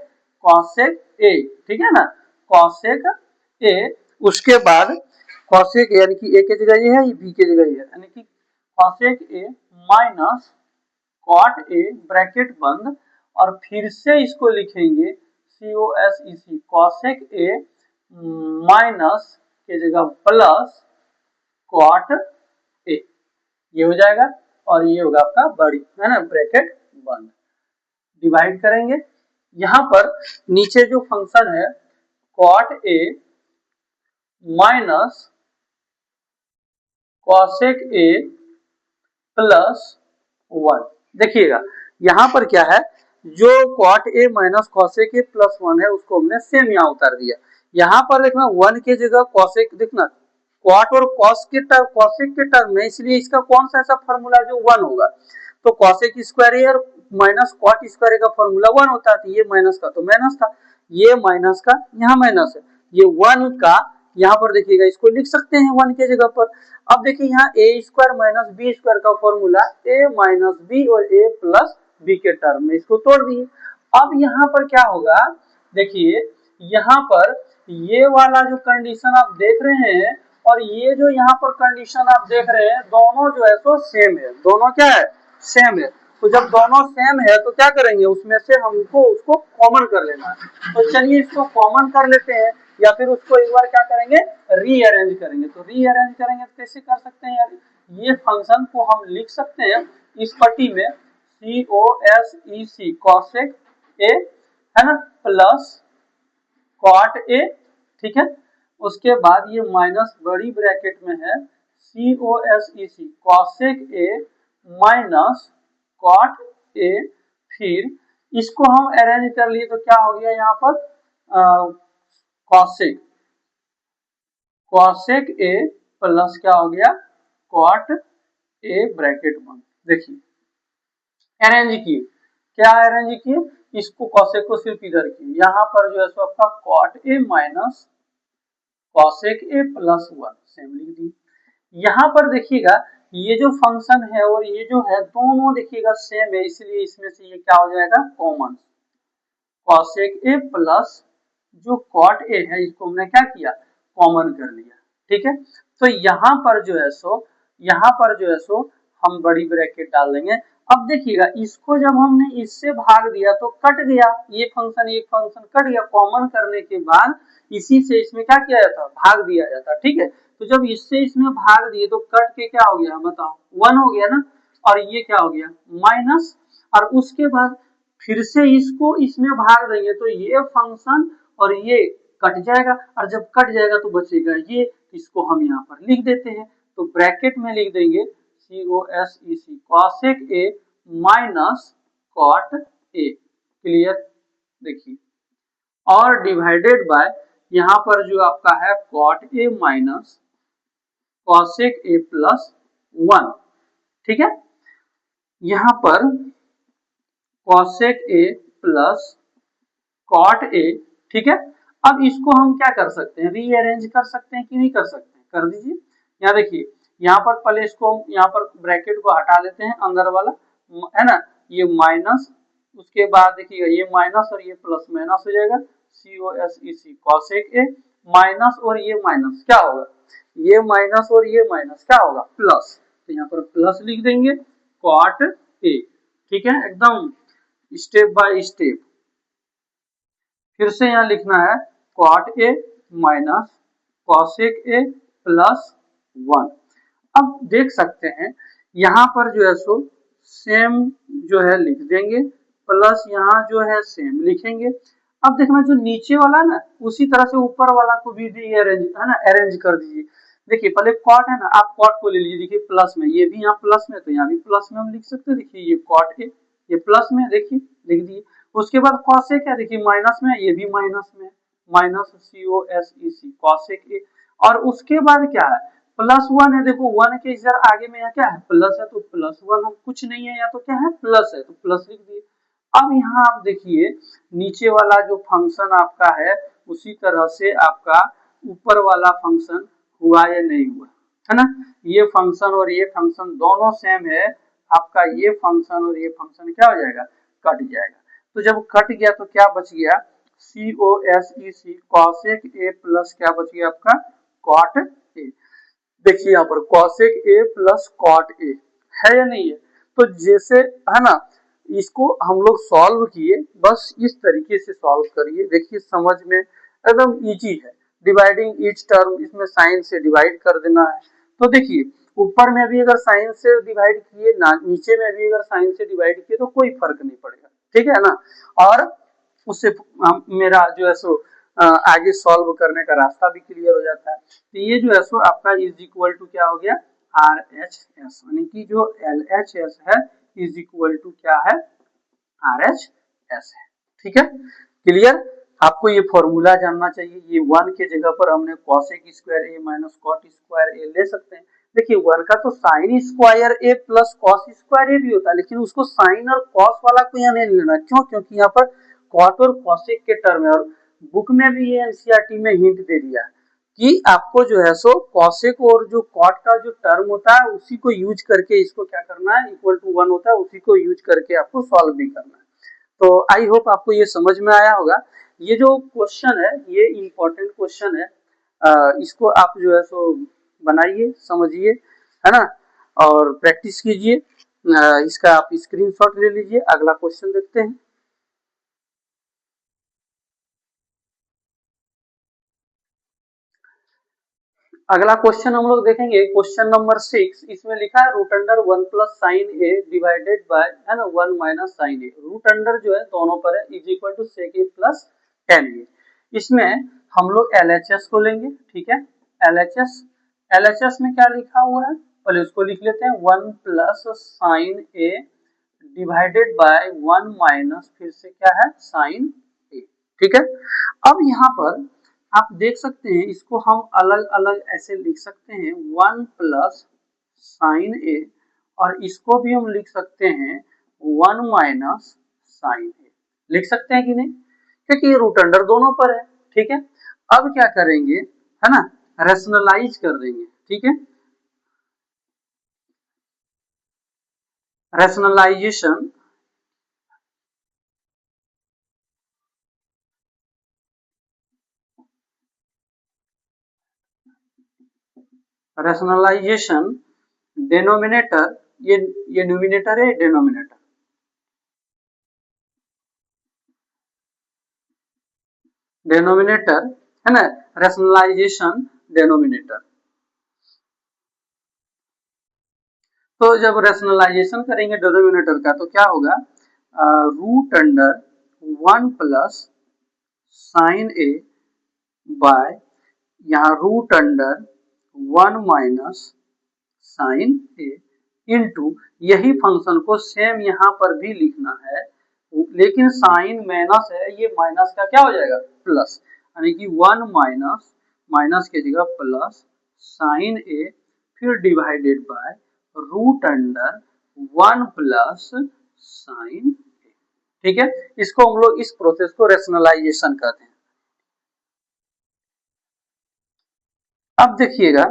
S1: कॉसेक ए, ठीक है ना कॉसेक ए, उसके बाद कॉसेक यानी कि ए की जगह ये है बी की जगह ये है यानी कि cosec A minus cot A bracket बंद और फिर से इसको लिखेंगे COSEC कॉसेक ए माइनस के जगह प्लस कॉट ए, ये हो जाएगा और ये होगा आपका बड़ी है ना ब्रैकेट बंद, डिवाइड करेंगे। यहां पर नीचे जो फंक्शन है cot A minus cosec A plus 1, देखिएगा यहां पर क्या है जो cot A minus cosec A plus 1 है उसको हमने सेम यहां उतार दिया, यहां पर देखना 1 के जगह कॉसेक, देखना कॉट और कॉस के टर्म कॉसेक के टर्म में, इसलिए इसका कौन सा ऐसा फॉर्मूला जो 1 होगा, तो कॉसेक स्क्वायर ए और माइनस कॉट स्क्वायर का फॉर्मूला 1 होता है, तो ये माइनस का तो माइनस था, ये माइनस का यहाँ माइनस है, ये 1 का यहाँ पर देखिएगा इसको लिख सकते हैं 1 के जगह पर। अब देखिए यहाँ ए स्क्वायर माइनस बी स्क्वायर का फॉर्मूला ए माइनस बी और ए प्लस बी के टर्म में इसको तोड़ दिए। अब यहाँ पर क्या होगा देखिए यहाँ पर ये वाला जो कंडीशन आप देख रहे हैं और ये जो यहाँ पर कंडीशन आप देख रहे हैं दोनों जो है तो सेम है, दोनों क्या है सेम है, तो जब दोनों सेम है तो क्या करेंगे उसमें से हमको उसको कॉमन कर लेना है, तो चलिए इसको कॉमन कर लेते हैं या फिर उसको एक बार क्या करेंगे रीअरेंज करेंगे, तो रीअरेंज करेंगे तो कैसे कर सकते हैं यार, ये फंक्शन को हम लिख सकते हैं इस पट्टी में COSEC कॉसेक ए है ना प्लस कॉट ए, ठीक है, उसके बाद ये माइनस बड़ी ब्रैकेट में है COSEC cosec A minus cot A, फिर इसको हम अरेंज कर लिए तो क्या हो गया यहाँ पर कॉसेक कॉसेक ए प्लस क्या हो गया कॉट ए ब्रैकेट 1। देखिए अरेंज किए, क्या अरेंज किए, इसको कॉसेक को सिर्फ इधर किए, यहाँ पर जो है सो आपका cot A minus cosec A plus 1 same लिख दी। यहाँ पर देखिएगा ये जो फंक्शन है और ये जो है दोनों देखिएगा सेम है, इसलिए इसमें से ये क्या हो जाएगा कॉमन, कॉसेक ए प्लस जो कॉट ए है इसको हमने क्या किया कॉमन कर लिया। ठीक है, तो यहाँ पर जो है सो हम बड़ी ब्रैकेट डाल देंगे। अब देखिएगा इसको जब हमने इससे भाग दिया तो कट गया, ये फंक्शन कट गया, कॉमन करने के बाद इसी से इसमें क्या किया जाता भाग दिया जाता। ठीक है, तो जब इससे इसमें भाग दिए तो कट के क्या हो गया बताओ 1 हो गया ना, और ये क्या हो गया माइनस, और उसके बाद फिर से इसको इसमें भाग देंगे तो ये फंक्शन और ये कट जाएगा, और जब कट जाएगा तो बचेगा ये, इसको हम यहाँ पर लिख देते हैं। तो ब्रैकेट में लिख देंगे COSEC cosec A minus cot A, clear. देखिए और डिवाइडेड बाय यहाँ पर जो आपका है cot A minus cosec A plus 1। ठीक है, यहाँ पर cosec A plus cot A. ठीक है, अब इसको हम क्या कर सकते हैं रीअरेंज कर सकते हैं कि नहीं कर सकते हैं, कर दीजिए। यहाँ देखिए यहाँ पर पहले इसको यहाँ पर ब्रैकेट को हटा लेते हैं अंदर वाला है ना, ये माइनस, उसके बाद देखिएगा ये माइनस और ये प्लस माइनस हो जाएगा COSEC कॉसेक ए माइनस और ये माइनस क्या होगा ये माइनस और ये माइनस क्या होगा प्लस, तो यहाँ पर प्लस लिख देंगे कॉट ए। ठीक है, एकदम स्टेप बाय स्टेप। फिर से यहाँ लिखना है cot A minus cosec A plus 1। अब देख सकते हैं यहाँ पर जो है सो सेम जो है लिख देंगे, प्लस यहाँ जो है सेम लिखेंगे। अब देखना जो नीचे वाला ना उसी तरह से ऊपर वाला को भी अरेंज है ना, अरेंज कर दीजिए। देखिए पहले कॉट है ना, आप कॉट को ले लीजिए, देखिए प्लस में, ये भी यहाँ प्लस में तो यहाँ भी प्लस में हम लिख सकते हैं। देखिए ये कॉट ए ये प्लस में, देखिए लिख दिए। उसके बाद कॉसेक है, देखिए माइनस में, ये भी माइनस में, माइनस COSEC कॉसेक ए। और उसके बाद क्या है प्लस 1 है, देखो 1 के इधर आगे में क्या है प्लस है, तो प्लस 1 हम कुछ नहीं है या तो क्या है प्लस है तो प्लस लिख दिए। अब यहाँ आप देखिए नीचे वाला जो फंक्शन आपका है उसी तरह से आपका ऊपर वाला फंक्शन हुआ या नहीं हुआ, है ना। ये फंक्शन और ये फंक्शन दोनों सेम है, आपका ये फंक्शन और ये फंक्शन क्या हो जाएगा कट जाएगा। तो जब कट गया तो क्या बच गया COSEC कॉसेक ए प्लस क्या बच गया आपका कॉट ए। देखिए यहाँ पर cosec A plus cot A है या नहीं है, तो जैसे है ना इसको हम लोग सॉल्व किए, बस इस तरीके से सॉल्व करिए। देखिए समझ में एकदम इजी है, डिवाइडिंग ईच टर्म, इसमें साइन से डिवाइड कर देना है। तो देखिए ऊपर में भी अगर साइन से डिवाइड किए ना, नीचे में भी अगर साइन से डिवाइड किए तो कोई फर्क नहीं पड़ेगा। ठीक है ना, और उससे मेरा जो है सो आगे सॉल्व करने का रास्ता भी क्लियर हो जाता है। तो ये जो है सो आपका इज इक्वल टू क्या हो गया RHS, यानी कि जो LHS है इज इक्वल टू क्या है RHS है। ठीक है, क्लियर। आपको ये फॉर्मूला जानना चाहिए, ये 1 के जगह पर हमने cosec square A minus cot square ए ले सकते हैं। देखिए 1 का तो sign square A plus cos square ए भी होता है, लेकिन उसको साइन और कॉस वाला को यहाँ नहीं लेना, क्यों, क्योंकि यहाँ पर कॉट और कॉसेक के टर्म है, और बुक में भी ये एनसीईआरटी में हिंट दे दिया कि आपको जो है सो कॉसेक और जो कॉट का जो टर्म होता है उसी को यूज करके इसको क्या करना है इक्वल टू 1 होता है, उसी को यूज करके आपको सॉल्व भी करना है। तो आई होप आपको ये समझ में आया होगा। ये जो क्वेश्चन है ये इम्पोर्टेंट क्वेश्चन है, इसको आप जो है सो बनाइए, समझिए, है ना, और प्रैक्टिस कीजिए। इसका आप स्क्रीनशॉट ले लीजिए। अगला क्वेश्चन देखते हैं। अगला क्वेश्चन हम लोग देखेंगे क्वेश्चन नंबर 6। इसमें लिखा है root under 1 plus sine A divided by है ना 1 minus sine A. Root under जो है दोनों पर है, is equal to sec A plus tan A. इसमें हम लोग LHS को लेंगे। ठीक है, LHS में क्या लिखा हुआ है पहले उसको लिख लेते हैं 1 plus sine A divided by 1 minus फिर से क्या है साइन ए। ठीक है, अब यहाँ पर आप देख सकते हैं इसको हम अलग अलग ऐसे लिख सकते हैं 1 प्लस साइन ए, और इसको भी हम लिख सकते हैं 1 माइनस साइन ए, लिख सकते हैं कि नहीं, क्योंकि ये रूट अंडर दोनों पर है। ठीक है, अब क्या करेंगे है ना, रैशनलाइज कर देंगे। ठीक है, रैशनलाइजेशन रैशनलाइजेशन डिनोमिनेटर, ये न्यूमिनेटर है, डिनोमिनेटर, डिनोमिनेटर है ना, रैशनलाइजेशन डिनोमिनेटर। तो जब रैशनलाइजेशन करेंगे डिनोमिनेटर का तो क्या होगा, root under 1 plus sine A bye यहाँ रूट अंडर 1 माइनस साइन ए इंटू, यही फंक्शन को सेम यहाँ पर भी लिखना है, लेकिन साइन माइनस है, ये माइनस का क्या हो जाएगा प्लस, यानी कि 1 माइनस माइनस की जगह प्लस साइन ए फिर divided by root under 1 plus sine A. ठीक है, इसको हम लोग इस प्रोसेस को रैशनलाइजेशन कहते हैं। अब देखिएगा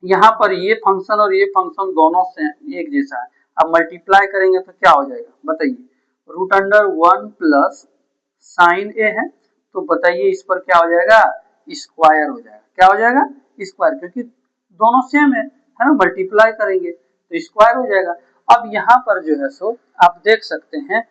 S1: यहाँ पर ये फंक्शन और ये फंक्शन दोनों से एक जैसा है, अब मल्टीप्लाई करेंगे तो क्या हो जाएगा बताइए, root under 1 plus sine A है, तो बताइए इस पर क्या हो जाएगा, स्क्वायर हो जाएगा। क्या हो जाएगा स्क्वायर, क्योंकि दोनों सेम है ना, मल्टीप्लाई करेंगे तो स्क्वायर हो जाएगा। अब यहाँ पर जो है सो आप देख सकते हैं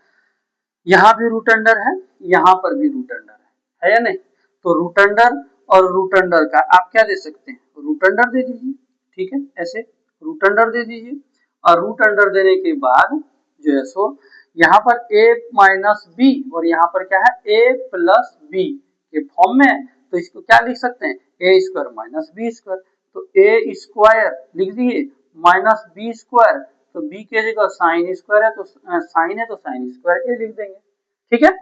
S1: यहाँ भी रूट अंडर है, यहाँ पर भी रूट अंडर है या नहीं, तो रूट अंडर और रूट अंडर का आप क्या दे सकते हैं, रूट अंडर दे दीजिए। ठीक है, ऐसे रूट अंडर दे दीजिए, और रूट अंडर देने के बाद जो है सो यहाँ पर a माइनस बी और यहाँ पर क्या है a प्लस बी के फॉर्म में, तो इसको क्या लिख सकते हैं a square minus B square, तो a स्क्वायर लिख दिए माइनस बी स्क्वायर, तो b की जगह साइन स्क्वायर है तो साइन है तो साइन स्क्वायर a लिख देंगे। ठीक है,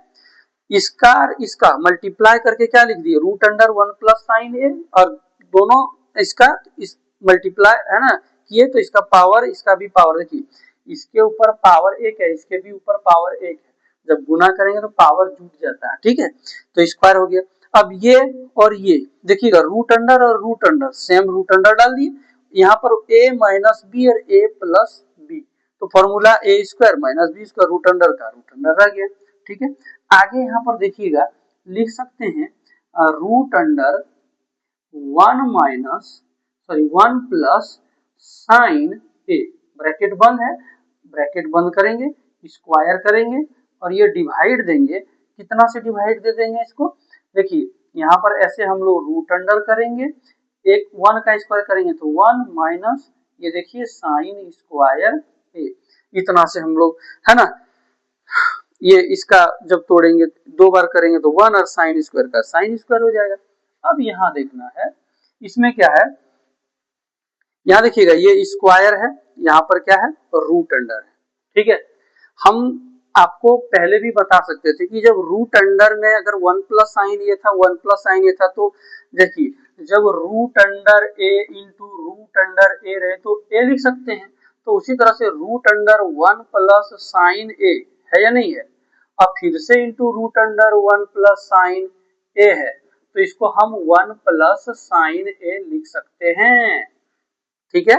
S1: इसका इसका मल्टीप्लाई करके क्या लिख दिए रूट अंडर 1 प्लस साइन ए, और दोनों इसका इस मल्टीप्लाई है ना किए तो इसका पावर, इसका भी पावर, देखिए इसके ऊपर पावर एक है, इसके भी ऊपर पावर एक है, जब गुना करेंगे तो पावर जुट जाता है। ठीक है, तो स्क्वायर हो गया। अब ये और ये देखिएगा रूट अंडर और root under same root under डाल दिए, यहाँ पर a माइनस बी और a प्लस बी, तो formula a square minus B square root under का रूट अंडर रह गया। ठीक है, आगे यहाँ पर देखिएगा लिख सकते हैं root under 1 minus sorry 1 plus sine A, bracket बंद है, ब्रैकेट बंद करेंगे स्क्वायर करेंगे और ये डिवाइड देंगे, कितना से डिवाइड दे देंगे इसको, देखिए यहाँ पर ऐसे हम लोग रूट अंडर करेंगे, एक 1 का स्क्वायर करेंगे तो 1 माइनस ये देखिए साइन स्क्वायर ए, इतना से हम लोग है ना, ये इसका जब तोड़ेंगे दो बार करेंगे तो 1 और साइन स्क्वायर का साइन स्क्वायर हो जाएगा। अब यहाँ देखना है इसमें क्या है, यहाँ देखिएगा ये स्क्वायर है, यहाँ पर क्या है रूट अंडर है। ठीक है, हम आपको पहले भी बता सकते थे कि जब रूट अंडर में अगर 1 प्लस साइन ये था 1 प्लस साइन ये था, तो देखिए जब रूट अंडर ए इंटू रूट अंडर ए रहे तो ए लिख सकते हैं, तो उसी तरह से root under 1 plus sine A है या नहीं है, अब फिर से into root under 1 plus sine A है, तो इसको हम 1 प्लस साइन ए लिख सकते हैं। ठीक है,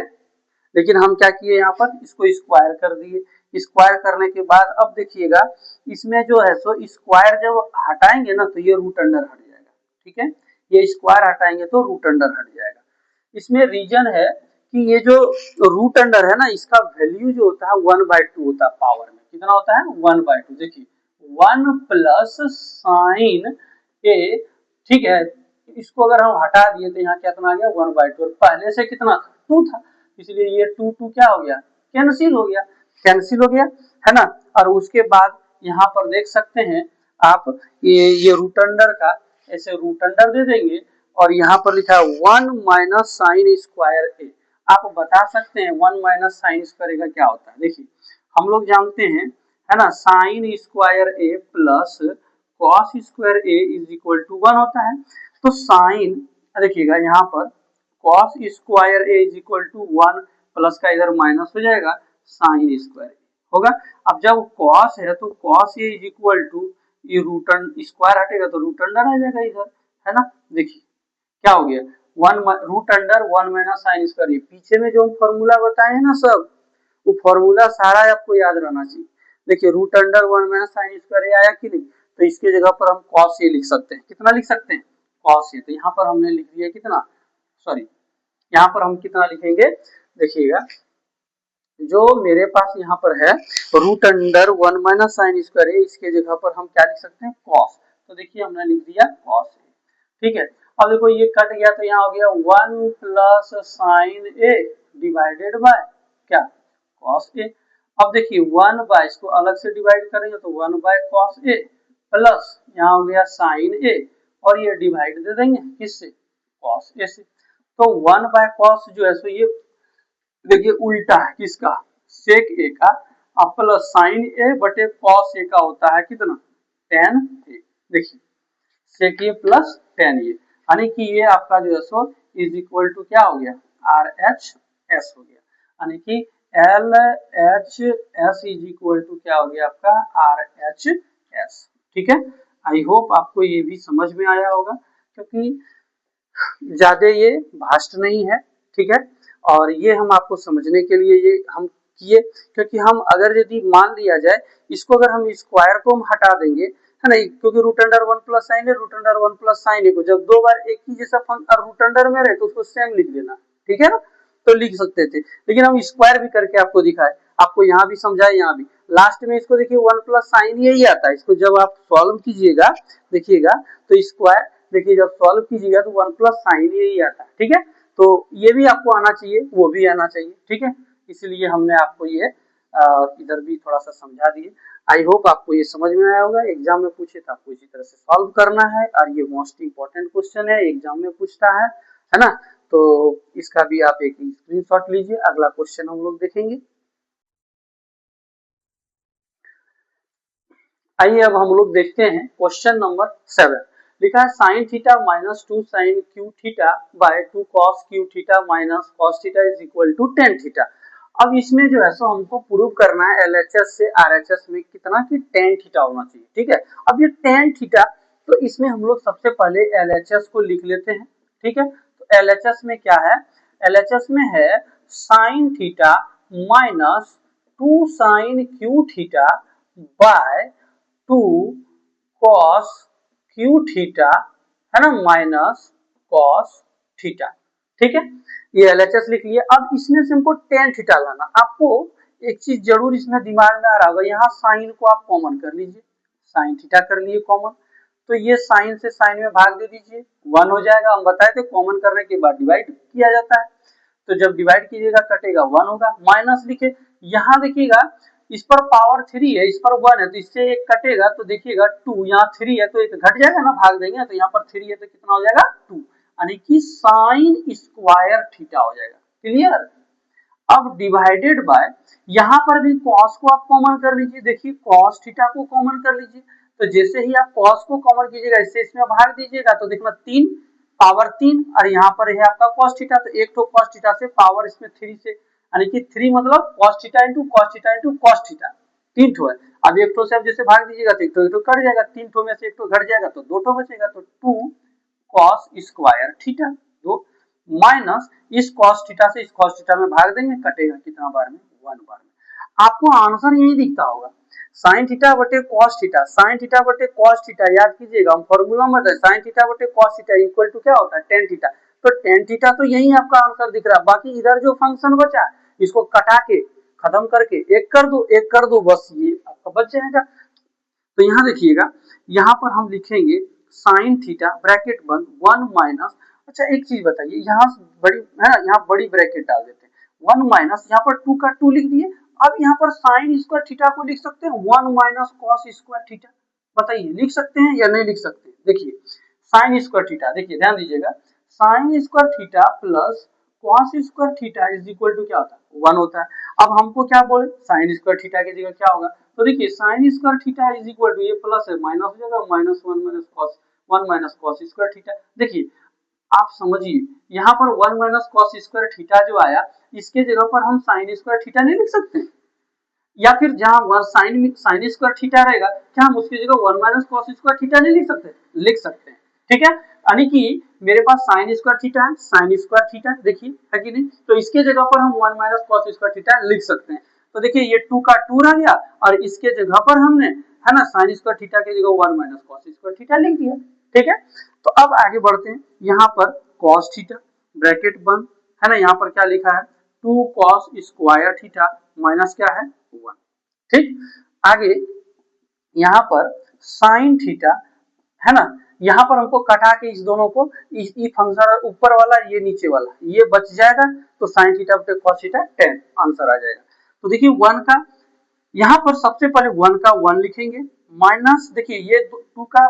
S1: लेकिन हम क्या किए यहाँ पर इसको स्क्वायर कर दिए, स्क्वायर करने के बाद अब देखिएगा इसमें जो है सो स्क्वायर जब हटाएंगे ना तो ये रूट अंडर हट जाएगा। ठीक है, ये स्क्वायर हटाएंगे तो रूट अंडर हट जाएगा। इसमें रीजन है कि ये जो रूट अंडर है ना इसका वैल्यू जो होता है 1/2 होता है, पावर में कितना होता है 1/2, देखिए 1 प्लस साइन ए। ठीक है, इसको अगर हम हटा दिए तो यहाँ कितना आ गया 1/2, पहले से कितना था 2 था, इसलिए ये 2 2 क्या हो गया कैंसिल हो गया, कैंसिल हो गया है ना। और उसके बाद यहाँ पर देख सकते हैं आप ये रूट अंडर का ऐसे रूट अंडर दे देंगे, और यहाँ पर लिखा है 1 माइनस साइन स्क्वायर ए, आप बता सकते हैं 1 माइनस साइन स्क्वायर का क्या होता है, देखिए हम लोग जानते हैं, है ना, sine square A plus cos square A is equal to 1 होता है। तो साइन, देखिएगा यहाँ पर cos square A is equal to 1 plus का इधर माइनस हो जाएगा, साइन स्क्वायर होगा। अब जब कॉस है तो cos A is equal to, ये रूट स्क्वायर हटेगा तो रूट अंडर आ जाएगा इधर, है ना। देखिए क्या हो गया, one root under 1 minus sine square. पीछे में जो हम फॉर्मूला बताए हैं ना सब, वो फॉर्मूला सारा आपको याद रहना चाहिए। देखिए root under 1 minus sine square आया कि नहीं, तो इसके जगह पर हम कॉस ए लिख सकते हैं। कितना लिख सकते हैं, कॉस ए। तो यहाँ पर हमने लिख दिया कितना, सॉरी यहाँ पर हम कितना लिखेंगे, देखिएगा जो मेरे पास यहाँ पर है root under 1 minus sine square है, इसके जगह पर हम क्या लिख सकते हैं, कॉस। तो देखिए हमने लिख दिया कॉस ए, ठीक है। अब देखो ये कट गया तो यहाँ हो गया 1 plus sine A divided bye क्या, कॉस ए। अब देखिए 1 बाय, इसको अलग से डिवाइड करेंगे तो 1 बाय कॉस ए प्लस यहाँ हो गया साइन ए, और ये डिवाइड दे देंगे किससे, कॉस ए से। तो 1 बाय कॉस जो है सो ये देखिए उल्टा है किसका, सेक ए का, अब प्लस साइन ए बटे कॉस ए का होता है कितना, टेन ए। देखिए सेक ए प्लस टेन ए, यानी कि ये आपका जो है सो इज इक्वल टू क्या हो गया, आर एच एस हो गया, यानी कि L H S is equal to क्या हो गया आपका, आर एच एस। ठीक है, आई होप आपको ये भी समझ में आया होगा, क्योंकि ज्यादा ये भास्ट नहीं है, ठीक है। और ये हम आपको समझने के लिए ये हम किए, क्योंकि हम अगर यदि मान लिया जाए इसको, अगर हम स्क्वायर को हम हटा देंगे, है ना, क्योंकि रूट अंडर 1 प्लस साइन है, रूट अंडर 1 प्लस साइन है को जब दो बार एक ही जैसा रूट अंडर में रहे तो उसको सेम लिख देना, ठीक है ना। तो लिख सकते थे, लेकिन हम स्क्वायर भी करके आपको दिखाए, आपको यहाँ भी समझाए, यहाँ भी लास्ट में इसको देखिए 1 प्लस साइन यही आता है, इसको जब आप सॉल्व कीजिएगा देखिएगा तो स्क्वायर, देखिए जब सॉल्व कीजिएगा तो 1 प्लस साइन यही आता है, ठीक है। तो ये भी आपको आना चाहिए, वो भी आना चाहिए, ठीक है। इसलिए हमने आपको ये इधर भी थोड़ा सा समझा दिए। आई होप आपको ये समझ में आया होगा। एग्जाम में पूछे तो आपको इसी तरह से सॉल्व करना है, और ये मोस्ट इंपॉर्टेंट क्वेश्चन है, एग्जाम में पूछता है ना। तो इसका भी आप एक स्क्रीनशॉट लीजिए। अगला क्वेश्चन हम लोग देखेंगे। आइए अब हम लोग देखते हैं क्वेश्चन नंबर 7। लिखा है sine theta minus 2 sine cube theta by 2 cos cube theta minus cos theta is equal to tan theta. अब इसमें जो है सो हमको प्रूव करना है एलएचएस से आरएचएस में कितना कि टेन थीटा होना चाहिए, ठीक है। अब ये टेन थीटा, तो इसमें हम लोग सबसे पहले एलएचएस को लिख लेते हैं, ठीक है। तो एलएचएस में क्या है, एलएचएस में है sine theta minus 2 sine cube theta by 2 cos cube theta, है ना, माइनस कॉस थीटा, ठीक है। ये एलएचएस लिख लिया। अब इसमें से हमको टेन थीटा लाना। आपको एक चीज जरूर इसमें दिमाग में आ रहा होगा, यहाँ साइन को आप कॉमन कर लीजिए, साइन थीटा कर लिए कॉमन, तो ये साइन से साइन में भाग दे दीजिए, 1 हो जाएगा। हम बताए थे कॉमन करने के बाद डिवाइड किया जाता है, तो जब डिवाइड कीजिएगा कटेगा 1 होगा। माइनस लिखे, यहाँ देखिएगा इस पर पावर 3 है, इस पर 1 है, तो इससे एक कटेगा तो देखिएगा 2, यहाँ 3 है तो एक घट जाएगा ना, भाग देंगे तो यहाँ पर 3 है तो कितना हो जाएगा 2, यानी कि साइन स्क्वायर थीटा हो जाएगा। क्लियर। अब डिवाइडेड बाय, यहाँ पर भी कॉस को आप कॉमन कर लीजिए, देखिए कॉस थीटा को कॉमन कर लीजिए, तो जैसे ही आप कॉस को कॉमन कीजिएगा इससे इसमें भाग दीजिएगा तो देखना 3 पावर 3, और यहाँ पर है आपका कॉस थीटा, तो एक तो कॉस थीटा से पावर इसमें 3 से, यानी कि 3 मतलब cos theta into cos theta into cos theta, 3 ठो है। अब एक ठो से आप जैसे भाग दीजिएगा तो एक ठो कट जाएगा, 3 ठो में से एक ठो घट जाएगा तो 2 ठो बचेगा, तो 2 कॉस स्क्वायर थीटा, 2 माइनस इस कॉस थीटा से इस कॉस थीटा में भाग देंगे, कटेगा कितना बार में, 1 बार में। आपको आंसर यही दिखता होगा, साइन थीटा बटे कॉस थीटा, साइन थीटा बटे कॉस थीटा, याद कीजिएगा हम फॉर्मूला में साइन थीटा बटे कॉस थीटा इक्वल टू क्या होता है, टेन थीटा। तो टेन थीटा तो यही आपका आंसर दिख रहा है। बाकी इधर जो फंक्शन बचा इसको कटा के खत्म करके एक कर दो, एक कर दो, बस ये आपका बच जाएगा। तो यहाँ देखिएगा, यहाँ पर हम लिखेंगे साइन थीटा ब्रैकेट बंद 1 माइनस, अच्छा एक चीज बताइए, यहाँ बड़ी है ना, यहाँ बड़ी ब्रैकेट डाल देते हैं, 1 माइनस यहाँ पर 2 का 2 लिख दिए। अब यहाँ पर साइन स्क्वायर थीटा को लिख सकते हैं 1 माइनस कॉस स्क्वायर थीटा, बताइए लिख सकते हैं या नहीं लिख सकते। देखिए साइन स्क्वायर थीटा, देखिए ध्यान दीजिएगा, sine square theta plus cos square theta is equal to क्या होता है 1 होता है। अब हमको क्या बोले, साइन स्क्वायर थीटा की जगह क्या होगा, तो देखिए sine square theta is equal to, ये प्लस है माइनस हो जाएगा, minus 1 minus cos 1 minus cos square theta. देखिए आप समझिए यहाँ पर 1 माइनस कॉस स्क्वायर थीटा जो आया, इसके जगह पर हम साइन स्क्वायर थीटा नहीं लिख सकते, या फिर जहां साइन साइन स्क्वायर थीटा रहेगा, क्या हम उसकी जगह 1 माइनस कॉस स्क्वायर थीटा नहीं लिख सकते, लिख सकते हैं। ठीक है, यानी कि मेरे पास साइन स्क्वायर थीटा है, साइन स्क्वायर थीटा देखिए है कि नहीं, तो इसके जगह पर हम 1 माइनस कॉस स्क्वायर थीटा लिख सकते हैं। तो देखिए ये 2 का 2 रह गया, और इसके जगह पर हमने है ना साइन स्क्वायर थीटा की जगह 1 माइनस कॉस स्क्वायर थीटा लिख दिया। ठीक है, तो अब आगे बढ़ते हैं, यहाँ पर कॉस थीटा ब्रैकेट बंद, है ना, यहाँ पर क्या लिखा है 2 कॉस स्क्वायर थीटा माइनस क्या है 1। ठीक, आगे यहाँ पर साइन थीटा, है ना, यहाँ पर हमको कटा के इस दोनों को, इस फंक्शन ऊपर वाला ये नीचे वाला ये बच जाएगा, तो साइन थीटा बटे कॉस थीटा 10 आंसर आ जाएगा। तो देखिए 1 का यहाँ पर सबसे पहले 1 का 1 लिखेंगे, माइनस देखिए ये 2 का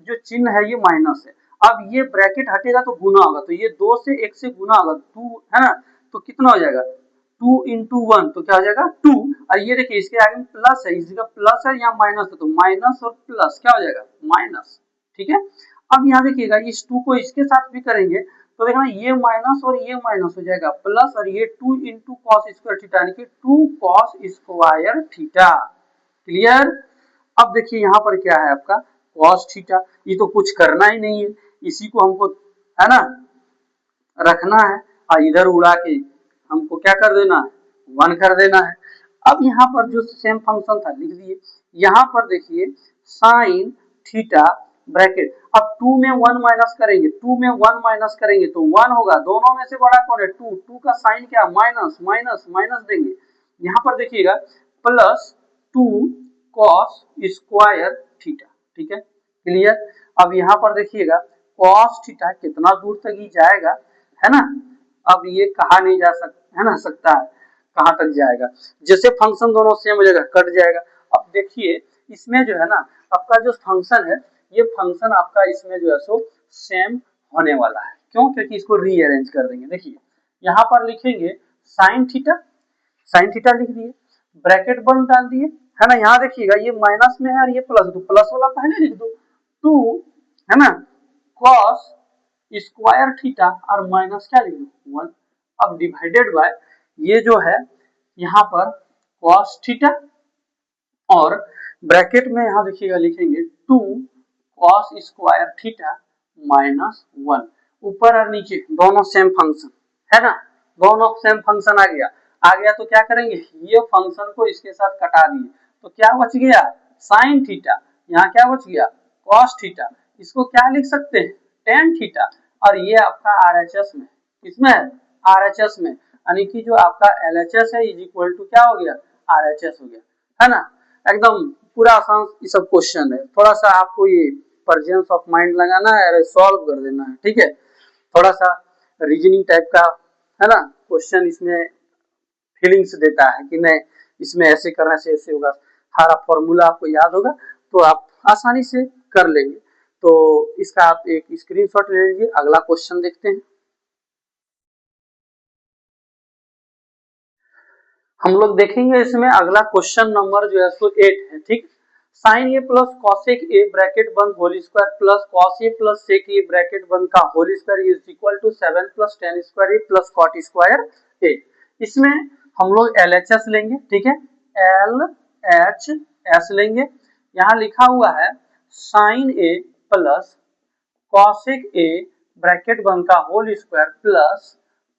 S1: जो चिन्ह है ये माइनस है, अब ये ब्रैकेट हटेगा तो गुना होगा, तो ये 2 से 1 से गुना होगा 2, है ना, तो कितना हो जाएगा 2 इंटू 1, तो क्या हो जाएगा 2, और ये देखिए इसके आगे में प्लस है, इस जगह प्लस है, यहाँ माइनस है, तो माइनस और प्लस क्या हो जाएगा माइनस। ठीक है, अब यहाँ देखिएगा इस 2 को इसके साथ भी करेंगे, तो देखना ये माइनस और ये माइनस हो जाएगा प्लस, और ये 2 इंटू कॉस स्क्वायर थीटा यानी कि 2 कॉस स्क्वायर थीटा। क्लियर, अब देखिए यहाँ पर क्या है आपका कॉस थीटा, ये तो कुछ करना ही नहीं है, इसी को हमको है ना रखना है, और इधर उड़ा के हमको क्या कर देना है 1 कर देना है। अब यहाँ पर जो सेम फंक्शन था लिख दिए, यहाँ पर देखिए साइन थीटा ब्रैकेट, अब 2 में 1 माइनस करेंगे, 2 में 1 माइनस करेंगे तो 1 होगा, दोनों में से बड़ा कौन है 2, 2 का साइन क्या माइनस, माइनस माइनस देंगे, यहाँ पर देखिएगा प्लस 2 कॉस स्क्वायर थीटा। ठीक है, क्लियर, अब यहाँ पर देखिएगा कॉस थीटा कितना दूर तक ही जाएगा, है ना, अब ये कहा नहीं जा सकता है ना, सकता है कहां तक जाएगा, जैसे फंक्शन दोनों सेम हो जाएगा कट जाएगा। अब देखिए इसमें जो है ना आपका जो फंक्शन है, ये फंक्शन आपका इसमें जो है सो सेम होने वाला है, क्यों, क्योंकि इसको रीअरेंज कर देंगे। देखिए यहाँ पर लिखेंगे साइन थीटा लिख दिए, ब्रैकेट बंद डाल दिए, है ना, यहाँ देखिएगा ये माइनस में है और ये प्लस, तो प्लस वाला पहले लिख दो 2, है ना, कॉस स्क्वायर थीटा और माइनस क्या लिख दो 1, अब डिवाइडेड बाय ये जो है यहाँ पर कॉस थीटा, और ब्रैकेट में यहाँ देखिएगा लिखेंगे 2 कॉस स्क्वायर थीटा माइनस 1, ऊपर और नीचे दोनों सेम फंक्शन, है ना, दोनों सेम फंक्शन आ गया तो क्या करेंगे ये फंक्शन को इसके साथ कटा दिए, तो क्या बच गया साइन थीटा, यहाँ क्या बच गया कॉस थीटा, इसको क्या लिख सकते हैं टेन थीटा, और ये आपका आरएचएस में, किसमें आरएचएस में, यानी कि जो आपका एलएचएस है इज इक्वल टू क्या हो गया आरएचएस हो गया, है ना, एकदम पूरा आसान ये सब क्वेश्चन है, थोड़ा सा आपको ये प्रेजेंस ऑफ माइंड लगाना है और सॉल्व कर देना है। ठीक है, थोड़ा सा रीजनिंग टाइप का है ना क्वेश्चन, इसमें फीलिंग्स देता है कि मैं इसमें ऐसे करने से ऐसे होगा, सारा फॉर्मूला आपको याद होगा तो आप आसानी से कर लेंगे। तो इसका आप एक स्क्रीनशॉट ले लीजिए, अगला क्वेश्चन देखते हैं। हम लोग देखेंगे इसमें अगला क्वेश्चन नंबर जो है सो 8 है। ठीक, sine A plus cosec A bracket बंद whole square plus cos A plus sec A bracket बंद का whole square is equal to 7 plus tan square A plus cot square A. इसमें हम लोग एलएचएस लेंगे, ठीक है, एल एच एस लेंगे। यहाँ लिखा हुआ है sine A plus cosec A bracket बंद का whole square plus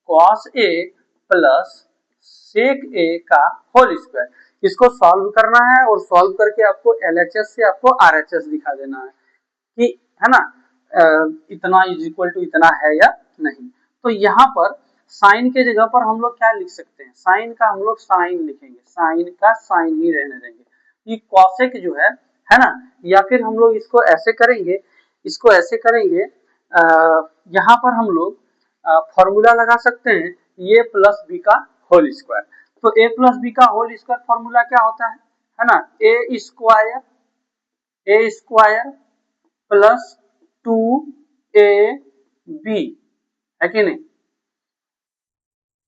S1: cos A plus sec A का होल स्क्वायर। इसको सॉल्व करना है और सॉल्व करके आपको एलएचएस से आपको आरएचएस दिखा देना है कि है ना इतना इज इक्वल टू इतना है या नहीं। तो यहाँ पर साइन के जगह पर हम लोग क्या लिख सकते हैं, साइन का हम लोग साइन लिखेंगे, साइन का साइन ही रहने देंगे। ये कॉसेक जो है ना, या फिर हम लोग इसको ऐसे करेंगे, इसको ऐसे करेंगे, यहाँ पर हम लोग फॉर्मूला लगा सकते हैं ए प्लस बी का होल स्क्वायर। तो ए प्लस बी का होल स्क्वायर फॉर्मूला क्या होता है ना, ए स्क्वायर प्लस 2ab है कि नहीं,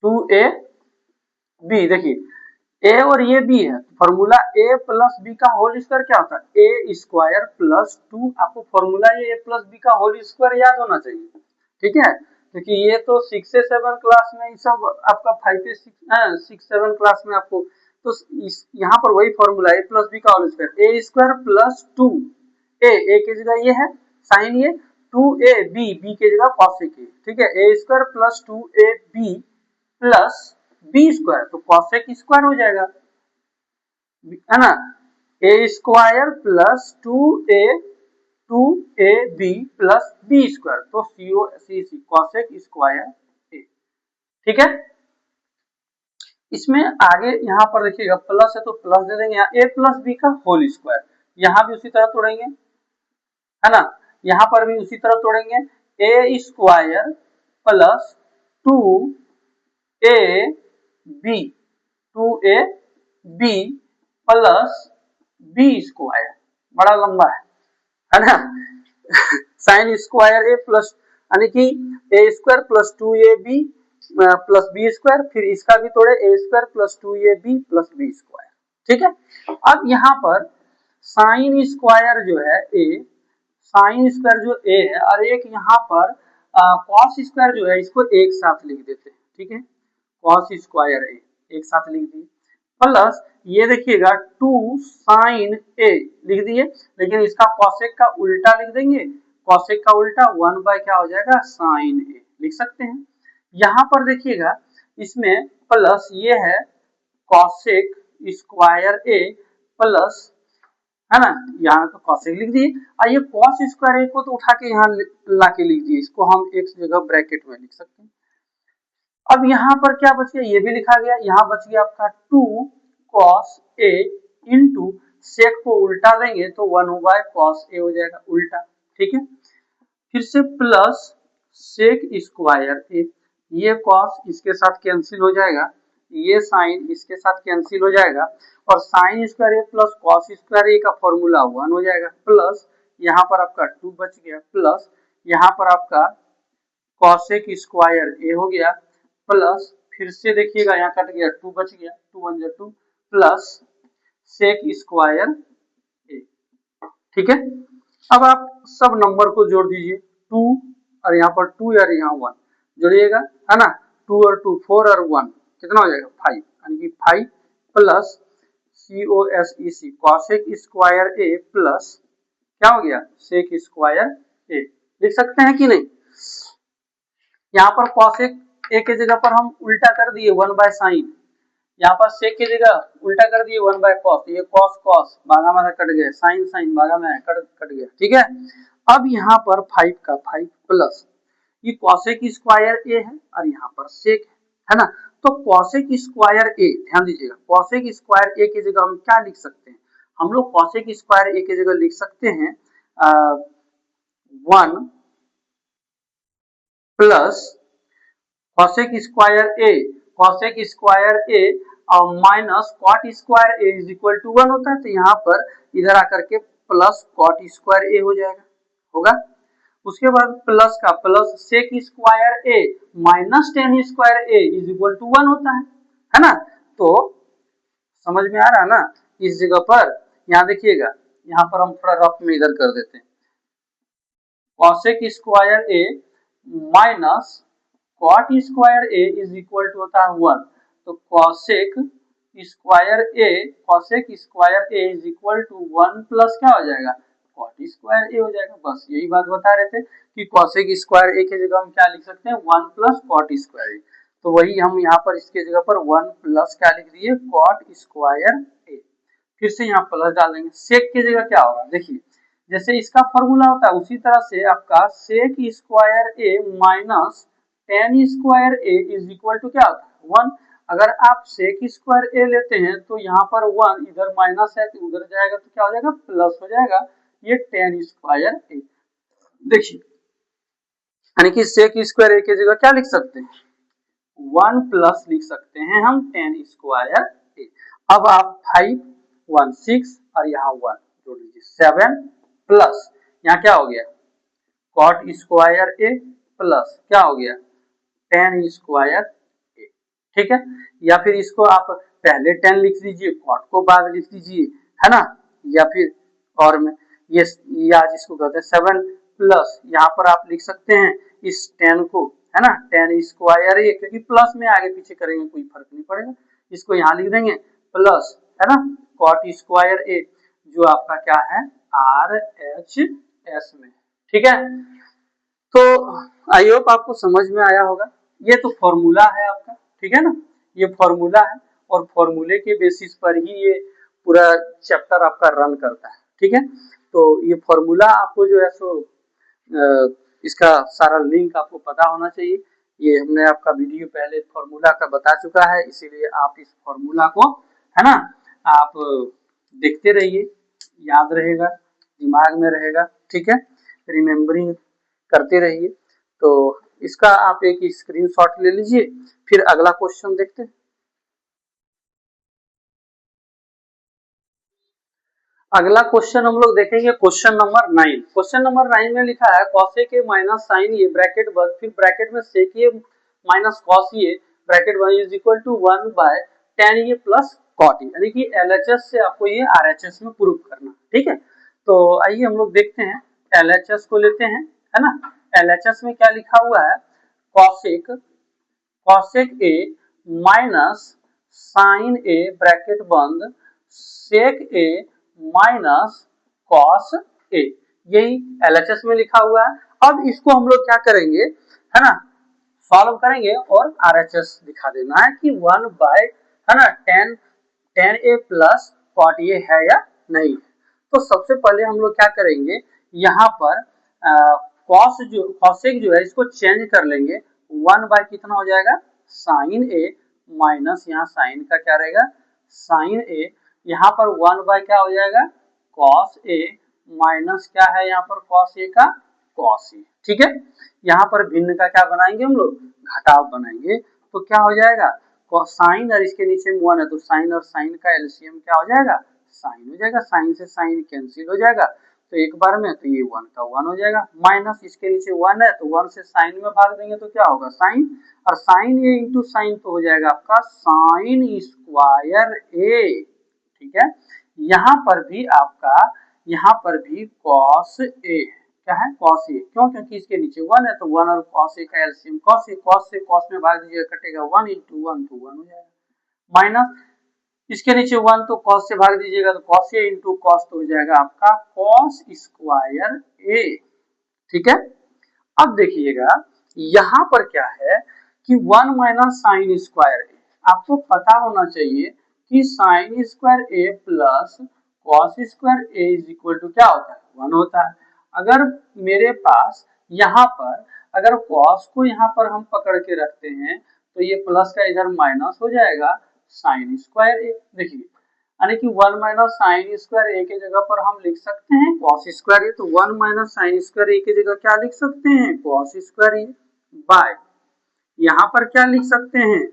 S1: 2ab बी, देखिए ए और ये बी है, फॉर्मूला ए प्लस बी का होल स्क्वायर क्या होता है, ए स्क्वायर प्लस 2, आपको फॉर्मूला ये ए प्लस बी का होल स्क्वायर याद होना चाहिए, ठीक है, क्योंकि ये तो 6 से 7 क्लास में ये सब आपका 5 से 6 7 क्लास में आपको, तो इस यहाँ पर वही फॉर्मूला ए प्लस बी का होल स्क्वायर, ए स्क्वायर प्लस 2 ए की जगह ये है साइन, ये 2 ए बी की जगह कॉस ए, ठीक है, A square plus 2 A B plus B square, तो कॉसेक स्क्वायर हो जाएगा, है ना, A square plus 2 A B plus B square, तो सी कॉसेक स्क्वायर ए, ठीक है। इसमें आगे यहाँ पर देखिएगा प्लस है तो प्लस दे देंगे, यहाँ ए प्लस बी का होल स्क्वायर, यहाँ भी उसी तरह तोड़ेंगे, है ना, यहाँ पर भी उसी तरह तोड़ेंगे, A square plus 2 A B plus B square, बड़ा लंबा है ना साइन स्क्वायर ए प्लस, यानी कि A square plus 2 A B plus B square, फिर इसका भी तोड़े A square plus 2 A B plus B square, ठीक है। अब यहाँ पर साइन स्क्वायर जो है ए, साइन स्क्वायर जो ए है, और एक यहाँ पर कॉस स्क्वायर जो है, इसको एक साथ लिख देते हैं, ठीक है, कॉस स्क्वायर ए एक साथ लिख दिए, प्लस ये देखिएगा 2 साइन ए लिख दिए, लेकिन इसका कॉसेक का उल्टा लिख देंगे, कॉसेक का उल्टा 1 बाय क्या हो जाएगा साइन ए लिख सकते हैं। यहाँ पर देखिएगा इसमें प्लस ये है कॉसेक स्क्वायर ए प्लस, है ना, यहाँ तो कॉसेक लिख दिए, और ये कॉस स्क्वायर ए को तो उठा के यहाँ ला के लिख दिए, इसको हम एक जगह ब्रैकेट में लिख सकते हैं। अब यहाँ पर क्या बच गया, ये भी लिखा गया, यहाँ बच गया आपका 2 cos a इंटू सेक को उल्टा देंगे तो 1 बाय cos a हो जाएगा उल्टा, ठीक है, फिर से प्लस सेक स्क्वायर a, ये cos इसके साथ कैंसिल हो जाएगा, ये साइन इसके साथ कैंसिल हो जाएगा, और sine square a plus cos square a का फॉर्मूला 1 हो जाएगा, प्लस यहाँ पर आपका 2 बच गया, प्लस यहाँ पर आपका कॉसेक स्क्वायर ए हो गया, प्लस फिर से देखिएगा यहाँ कट गया 2 बच गया, 2 1 2 प्लस सेक स्क्वायर ए, ठीक है। अब आप सब नंबर को जोड़ दीजिए, 2 और यहाँ पर 2 और यहाँ 1 जोड़िएगा, है ना, 2 और 2 4 और 1 कितना हो जाएगा 5, यानी कि 5 plus COSEC cosec square A plus क्या हो गया सेक स्क्वायर ए, लिख सकते हैं कि नहीं। यहाँ पर कॉसेक ए के जगह पर हम उल्टा कर दिए 1 बाय साइन, यहाँ पर सेक की जगह उल्टा कर दिए 1 बाय कॉस, ये कॉस कॉस भागा में कट गया, साइन साइन भागा में कट गया, ठीक है। अब यहाँ पर 5 का 5 प्लस ये कॉसेक स्क्वायर ए है और यहाँ पर सेक है ना, तो कॉसेक स्क्वायर ए, ध्यान दीजिएगा कॉसेक स्क्वायर ए की जगह हम क्या लिख सकते हैं, हम लोग कॉसेक स्क्वायर ए की जगह लिख सकते हैं 1 plus cosec square A minus cot square A is equal to 1 होता है, तो यहाँ पर इधर आकर के प्लस कॉट स्क्वायर ए हो जाएगा, होगा। उसके बाद प्लस का plus sec square A minus tan square A is equal to 1 होता है ना, तो समझ में आ रहा है ना। इस जगह पर यहाँ देखिएगा, यहाँ पर हम थोड़ा रफ में इधर कर देते हैं, cosec square A minus cot square A is equal to होता है 1, तो cosec square A is equal to 1 plus क्या हो जाएगा कॉट स्क्वायर ए हो जाएगा, बस यही बात बता रहे थे कि कॉसेक स्क्वायर ए की जगह हम क्या लिख सकते हैं 1 प्लस कॉट स्क्वायर ए, तो वही हम यहाँ पर इसके जगह पर 1 प्लस क्या लिख दिए कॉट स्क्वायर ए, फिर से यहाँ प्लस डाल देंगे, सेक की जगह क्या होगा देखिए, जैसे इसका फॉर्मूला होता है उसी तरह से आपका sec square A minus tan square A is equal to क्या होता है 1, अगर आप सेक स्क्वायर ए लेते हैं तो यहाँ पर 1 इधर माइनस है तो उधर जाएगा तो क्या हो जाएगा प्लस हो जाएगा, ये टेन स्क्वायर ए, देखिए यानी कि सेक स्क्वायर ए की जगह क्या लिख सकते हैं 1 प्लस लिख सकते हैं हम टेन स्क्वायर ए। अब आप 5 1 6 और यहाँ 1 जोड़ लीजिए 7 प्लस यहाँ क्या हो गया कॉट स्क्वायर ए प्लस क्या हो गया टेन स्क्वायर ए, ठीक है। या फिर इसको आप पहले 10 लिख लीजिए, कॉट को बाद लिख लीजिए, है ना। या फिर और में ये या जिसको कहते हैं 7 प्लस, यहाँ पर आप लिख सकते हैं इस 10 को, है ना, 10 स्क्वायर ए, क्योंकि प्लस में आगे पीछे करेंगे कोई फर्क नहीं पड़ेगा, इसको यहाँ लिख देंगे प्लस, है ना, कॉट स्क्वायर ए, जो आपका क्या है RHS में। ठीक है, तो आई होप आपको समझ में आया होगा। ये तो फॉर्मूला है आपका, ठीक है ना, ये फॉर्मूला है और फॉर्मूले के बेसिस पर ही ये पूरा चैप्टर आपका रन करता है। ठीक है, तो ये फॉर्मूला आपको जो है सो इसका सारा लिंक आपको पता होना चाहिए। ये हमने आपका वीडियो पहले फॉर्मूला का बता चुका है, इसीलिए आप इस फॉर्मूला को, है ना, आप देखते रहिए, याद रहेगा, दिमाग में रहेगा। ठीक है, रिमेम्बरिंग करते रहिए। तो इसका आप एक स्क्रीनशॉट ले लीजिए, फिर अगला क्वेश्चन देखते हैं। अगला क्वेश्चन हम लोग देखेंगे क्वेश्चन नंबर 9। क्वेश्चन नंबर 9 में लिखा है cos a के माइनस साइन ए ब्रैकेट बंद, फिर ब्रैकेट में sec a minus cos a bracket बंद is equal to 1 by tan a plus cot a, यानी कि LHS से आपको ये RHS में प्रूव करना। ठीक है, तो आइए हम लोग देखते हैं, LHS को लेते हैं, है ना। LHS में क्या लिखा हुआ है, cosec a minus sine a bracket बंद sec a minus cos A, यही LHS में लिखा हुआ है। अब इसको हम लोग क्या करेंगे, है ना, सॉल्व करेंगे और RHS दिखा देना है कि 1 बाय, है ना, tan a plus cot A है या नहीं। तो सबसे पहले हम लोग क्या करेंगे, यहाँ पर कॉसेक जो है इसको चेंज कर लेंगे, 1 बाय कितना हो जाएगा साइन ए माइनस, यहाँ साइन का क्या रहेगा साइन ए, यहाँ पर 1 बाय क्या हो जाएगा कॉस ए माइनस क्या है यहाँ पर कॉस ए का कॉस ए। ठीक है, यहाँ पर भिन्न का क्या बनाएंगे हम लोग घटाव बनाएंगे, तो क्या हो जाएगा साइन और इसके नीचे 1 है तो साइन और साइन का एलसीएम क्या हो जाएगा साइन हो जाएगा, साइन से साइन कैंसिल हो जाएगा, तो एक बार में तो ये 1 का 1 हो जाएगा, माइनस इसके नीचे 1 है तो 1 से साइन में भाग देंगे तो क्या होगा साइन, और साइन ए इंटू साइन तो हो जाएगा आपका साइन स्क्वायर ए। ठीक है, यहाँ पर भी आपका, यहाँ पर भी कॉस ए क्या है कॉस ए, क्यों, क्योंकि इसके नीचे 1 है तो 1 और कॉस ए का एलसीएम कॉस ए, कॉस से कॉस में भाग दीजिएगा कटेगा 1 इंटू 1 तो 1 हो जाएगा, माइनस इसके नीचे 1 तो कॉस से भाग दीजिएगा तो कॉस ए इंटू कॉस तो हो जाएगा आपका कॉस स्क्वायर ए। ठीक है, अब देखिएगा यहाँ पर क्या है कि 1 माइनस साइन स्क्वायर ए, आपको पता होना चाहिए कि sine square A plus cos square A is equal to क्या होता है 1 होता है। अगर मेरे पास यहाँ पर अगर कॉस को यहाँ पर हम पकड़ के रखते हैं तो ये प्लस का इधर माइनस हो जाएगा साइन स्क्वायर ए, देखिए यानी कि 1 माइनस साइन स्क्वायर ए के जगह पर हम लिख सकते हैं कॉस स्क्वायर ए, तो 1 माइनस साइन स्क्वायर ए की जगह क्या लिख सकते हैं कॉस स्क्वायर ए बाय, यहाँ पर क्या लिख सकते हैं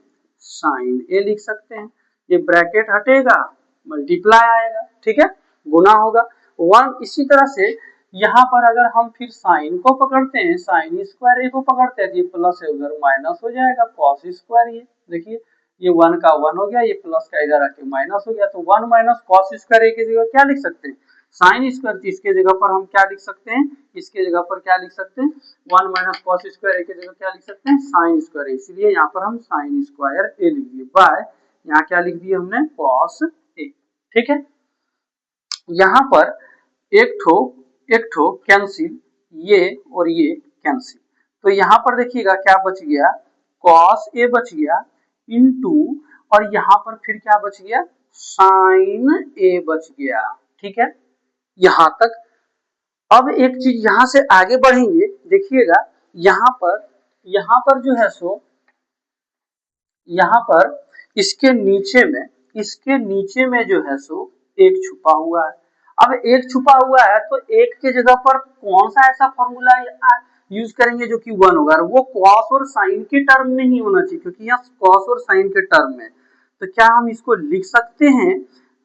S1: साइन ए लिख सकते हैं, ये ब्रैकेट हटेगा मल्टीप्लाई आएगा, ठीक है, गुना होगा 1। इसी तरह से यहाँ पर अगर हम फिर साइन को पकड़ते हैं, साइन स्क्वायर ए को पकड़ते हैं तो ये प्लस है उधर माइनस हो जाएगा कॉस स्क्वायर ए, देखिए ये 1 का 1 हो गया, ये प्लस का इधर आके माइनस हो गया, तो 1 माइनस कॉस स्क्वायर ए की जगह क्या लिख सकते हैं साइन स्क्वायर, इसके जगह पर हम क्या लिख सकते हैं, इसके जगह पर क्या लिख सकते हैं 1 माइनस कॉस स्क्वायर ए की जगह क्या लिख सकते हैं साइन स्क्वायर ए, इसलिए यहाँ पर हम साइन स्क्वायर ए लिख दिए बाय, यहाँ क्या लिख दिया हमने कॉस ए। ठीक है, यहाँ पर एक ठो कैंसिल, ये और ये कैंसिल, तो यहाँ पर देखिएगा क्या बच गया कॉस ए बच गया इनटू, और यहाँ पर फिर क्या बच गया साइन ए बच गया। ठीक है, यहाँ तक। अब एक चीज यहाँ से आगे बढ़ेंगे, देखिएगा यहाँ पर जो है सो यहाँ पर इसके नीचे में जो है सो एक छुपा हुआ है। अब एक छुपा हुआ है तो एक के जगह पर कौन सा ऐसा फॉर्मूला यूज करेंगे जो कि 1 होगा, वो कॉस और साइन के टर्म में ही होना चाहिए, क्योंकि यहाँ कॉस और साइन के टर्म में, तो क्या हम इसको लिख सकते हैं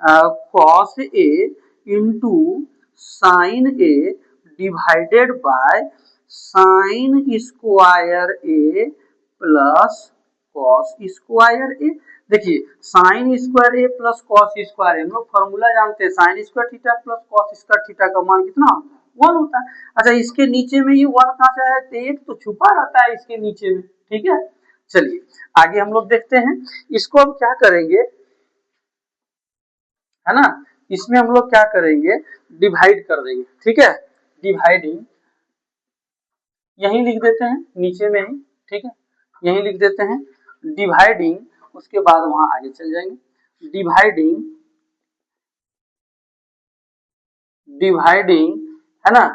S1: cos A into sine A divided by sine square A plus cos square A. देखिए sine square A plus cos square A, हम लोग फॉर्मूला जानते हैं, sine square theta plus cos square theta का मान कितना होता है, 1 होता है। अच्छा इसके नीचे में ये 1 कहाँ से आया, तो एक तो छुपा रहता है इसके नीचे में, ठीक है। चलिए आगे हम लोग देखते हैं, इसको हम क्या करेंगे, है ना, इसमें हम लोग क्या करेंगे, डिवाइड कर देंगे, ठीक है। डिवाइडिंग यही लिख देते हैं नीचे में ही, ठीक है, यही लिख देते हैं डिवाइडिंग, उसके बाद वहां आगे चल जाएंगे। डिवाइडिंग, डिवाइडिंग, है ना,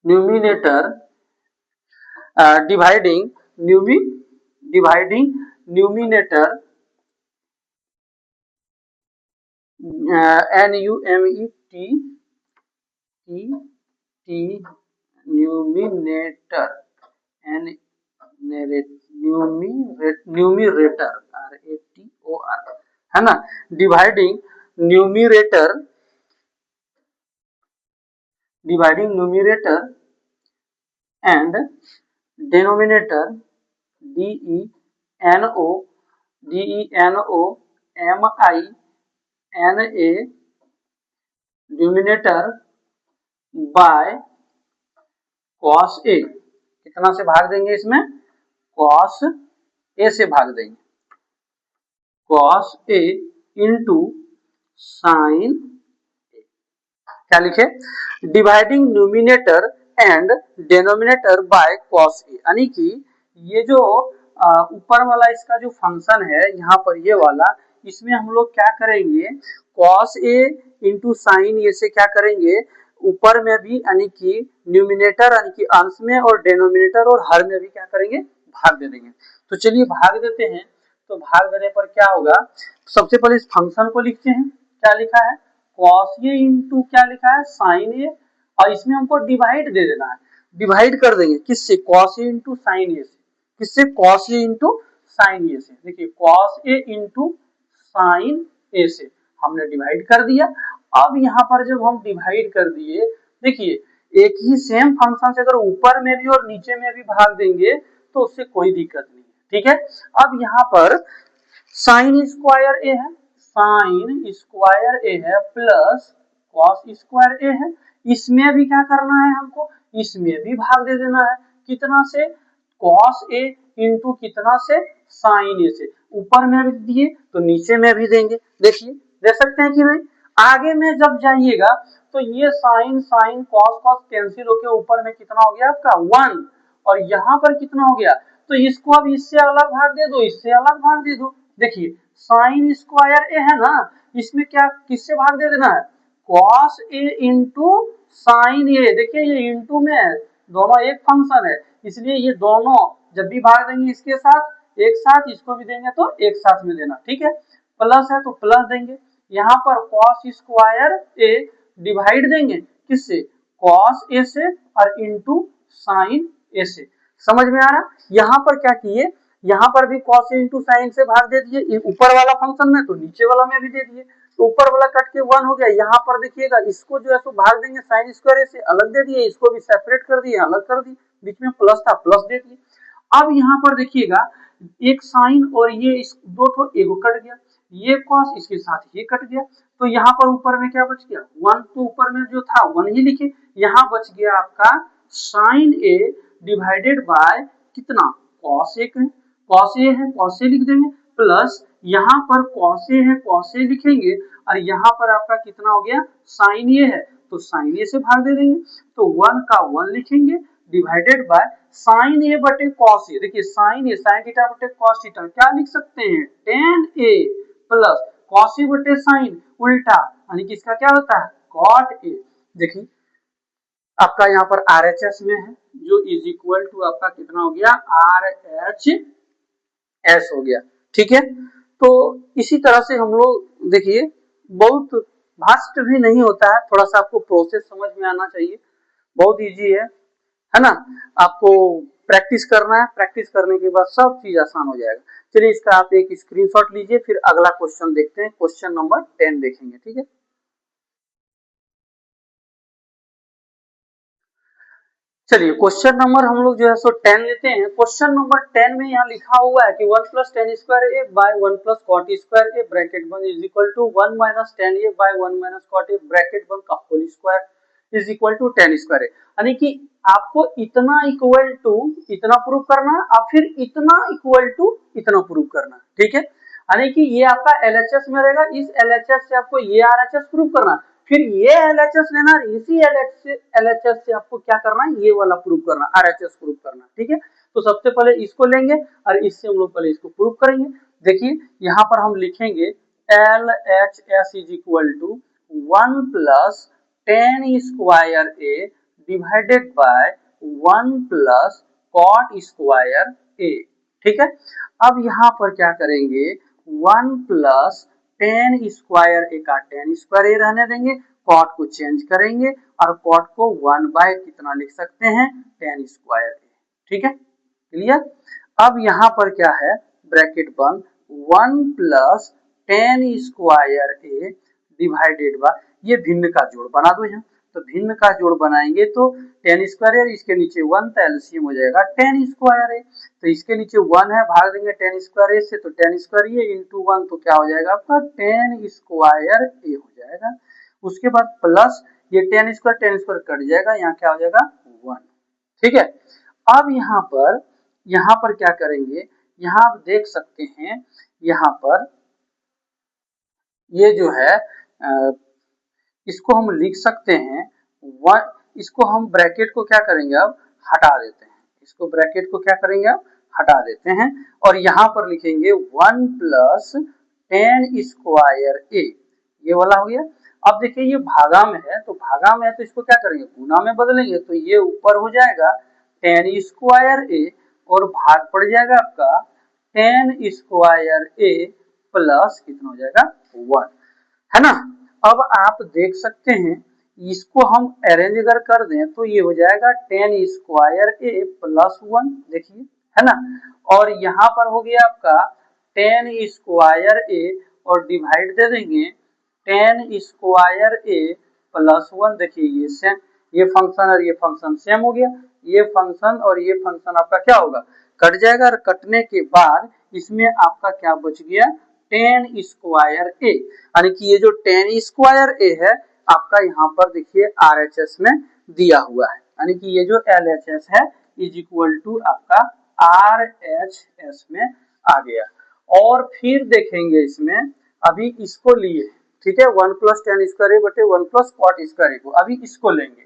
S1: numerator, dividing dividing numerator, NUMETT numerator, numerator, RATOR, है ना। Dividing numerator, dividing numerator and denominator, DENO DENOMINA denominator by cos A, कितना से भाग देंगे इसमें, कॉस ए से भाग देंगे, कॉस ए इंटू साइन, क्या लिखे, dividing numerator and denominator by cos A, यानी कि ये जो ऊपर वाला इसका जो फंक्शन है यहाँ पर ये वाला, इसमें हम लोग क्या करेंगे, cos A into sine A से क्या करेंगे, ऊपर में भी यानी कि न्यूमिनेटर यानी कि अंश में और डिनोमिनेटर और हर में भी क्या करेंगे, भाग दे देंगे। तो चलिए भाग देते हैं, तो भाग देने पर क्या होगा, सबसे पहले इस फंक्शन को लिखते हैं, क्या लिखा है, कॉस ए इंटू क्या लिखा है, साइन ए, और इसमें हमको डिवाइड दे देना है, डिवाइड कर देंगे किससे, cos A into sine A से, किससे, cos A into sine A से। देखिए cos A into sine A से हमने डिवाइड कर दिया। अब यहाँ पर जब हम डिवाइड कर दिए, देखिए एक ही सेम फंक्शन से अगर ऊपर में भी और नीचे में भी भाग देंगे तो उससे कोई दिक्कत नहीं है, ठीक है। अब यहाँ पर साइन स्क्वायर ए है, साइन स्क्वायर ए है प्लस कॉस स्क्वायर ए है, इसमें भी क्या करना है हमको, इसमें भी भाग दे देना है, कितना से, कॉस ए इंटू कितना से, साइन ए से, ऊपर में भी दिए तो नीचे में भी देंगे, देखिए दे सकते हैं कि नहीं। आगे में जब जाइएगा तो ये sine sine cos cos cancel होके ऊपर में कितना हो गया आपका 1, और यहाँ पर कितना हो गया, तो इसको अब इससे अलग भाग दे दो, इससे अलग भाग दे दो। देखिए साइन स्क्वायर ए है ना, इसमें क्या किससे भाग दे देना है, कॉस ए इंटू साइन ए, देखिए ये इंटू में है, दोनों एक फंक्शन है, इसलिए ये दोनों जब भी भाग देंगे इसके साथ एक साथ, इसको भी देंगे तो एक साथ में देना, ठीक है। प्लस है तो प्लस देंगे, यहाँ पर कॉस स्क्वायर ए डिवाइड देंगे किससे, कॉस ए से और इंटू साइन ए से, समझ में आ रहा। यहाँ पर क्या किए, यहाँ पर भी cos इंटू साइन से भाग दे दिए, ऊपर वाला फंक्शन में तो नीचे वाला में भी दे दिए, तो ऊपर वाला कट के 1 हो गया। यहाँ पर देखिएगा इसको जो है सो भाग देंगे, साइन स्क्वायर से अलग दे दिए, इसको भी सेपरेट कर दिए, अलग कर दिए, बीच में प्लस था प्लस दे दिए। अब यहाँ पर देखिएगा एक साइन और ये इस दो ठो एगो कट गया, ये कॉस इसके साथ ये कट गया, तो यहाँ पर ऊपर में क्या बच गया 1, तो ऊपर में जो था 1 ही लिखे, यहाँ बच गया आपका साइन ए डिवाइडेड बाय कितना, कॉस ए है, कॉस ए है कॉस ए लिख देंगे, प्लस यहाँ पर कॉस ए है कॉस ए लिखेंगे, और यहाँ पर आपका कितना हो गया साइन ए है, तो साइन ए से भाग दे देंगे, तो 1 का 1 लिखेंगे डिवाइडेड बाय साइन ए बटे कॉस ए। देखिए साइन ए साइन थीटा बटे कॉस थीटा क्या लिख सकते हैं, टेन ए प्लस कॉस ए बटे साइन उल्टा, यानी कि इसका क्या होता है कॉट ए। देखिए आपका यहाँ पर आर एच एस में है, जो इज इक्वल टू आपका कितना हो गया आर एच एस हो गया, ठीक है। तो इसी तरह से हम लोग देखिए, बहुत भास्ट भी नहीं होता है, थोड़ा सा आपको प्रोसेस समझ में आना चाहिए, बहुत इजी है ना। आपको प्रैक्टिस करना है, प्रैक्टिस करने के बाद सब चीज आसान हो जाएगा। चलिए इसका आप एक स्क्रीनशॉट लीजिए, फिर अगला क्वेश्चन देखते हैं, क्वेश्चन नंबर 10 देखेंगे, ठीक है। चलिए क्वेश्चन नंबर हम लोग जो है सो 10 लेते हैं। क्वेश्चन नंबर 10 में यहाँ लिखा हुआ है कि 1 plus tan square A by 1 plus cot square A bracket 1 is equal to 1 minus tan A by 1 minus cot A bracket 1 का whole square is equal to 10 square A. यानी कि आपको इतना इक्वल टू इतना प्रूव करना और फिर इतना इक्वल टू इतना प्रूव करना, ठीक है। यानी कि ये आपका एलएचएस में रहेगा, इस एलएचएस से आपको ये आरएचएस प्रूव करना, फिर ये एलएचएस लेना, इसी एलएचएस से आपको क्या करना है, ये वाला प्रूव करना, आरएचएस प्रूव करना, ठीक है। तो सबसे पहले इसको लेंगे और इससे हम लोग पहले इसको प्रूव करेंगे। देखिए यहाँ पर हम लिखेंगे L H S is equal to 1 plus tan square A divided by 1 plus cot square A, ठीक है। अब यहाँ पर क्या करेंगे, 1 प्लस टेन स्क्वायर ए का टेन स्क्वायर ए रहने देंगे, कॉट को चेंज करेंगे और कॉट को 1 बाय कितना लिख सकते हैं, टेन स्क्वायर ए, ठीक है, क्लियर। अब यहाँ पर क्या है, ब्रैकेट बंद, 1 plus tan square A divided bye, ये भिन्न का जोड़ बना दो यहाँ। तो भिन्न का जोड़ बनाएंगे तो टेन स्क्वायर ए, इसके नीचे 1 तो एलसीएम हो जाएगा टेन स्क्वायर ए, तो इसके नीचे 1 है, भाग देंगे टेन स्क्वायर ए से, तो टेन स्क्वायर ए इंटू 1 तो क्या हो जाएगा आपका टेन स्क्वायर ए हो जाएगा। उसके बाद प्लस ये टेन स्क्वायर कट जाएगा, यहाँ क्या हो जाएगा 1, ठीक है। अब यहाँ पर क्या करेंगे, यहाँ आप देख सकते हैं, यहाँ पर ये जो है इसको हम लिख सकते हैं वन, इसको हम ब्रैकेट को क्या करेंगे अब हटा देते हैं, इसको ब्रैकेट को क्या करेंगे अब हटा देते हैं और यहाँ पर लिखेंगे 1 प्लस टेन स्क्वायर ए, ये वाला हो गया। अब देखिए ये भागा में है, तो भागा में है तो इसको क्या करेंगे गुना में बदलेंगे, तो ये ऊपर हो जाएगा टेन स्क्वायर ए और भाग पड़ जाएगा आपका टेन स्क्वायर ए प्लस कितना हो जाएगा 1, है ना। अब आप देख सकते हैं इसको हम अरेंज अगर कर दें तो ये हो जाएगा टेन स्क्वायर ए प्लस 1, देखिए, है ना। और यहाँ पर हो गया आपका टेन स्क्वायर ए और डिवाइड दे देंगे टेन स्क्वायर ए प्लस 1, देखिए ये सेम, ये फंक्शन और ये फंक्शन सेम हो गया, ये फंक्शन और ये फंक्शन आपका क्या होगा कट जाएगा, और कटने के बाद इसमें आपका क्या बच गया टेन स्क्वायर ए, यानी कि ये जो टेन स्क्वायर ए है आपका यहाँ पर देखिए आरएचएस में दिया हुआ है, यानी कि ये जो एलएचएस है इज इक्वल टू आपका आरएचएस में आ गया। और फिर देखेंगे इसमें अभी इसको लिए, ठीक है, 1 प्लस टेन स्क्वायर ए बटे 1 प्लस कॉट स्क्वायर ए को, अभी इसको लेंगे,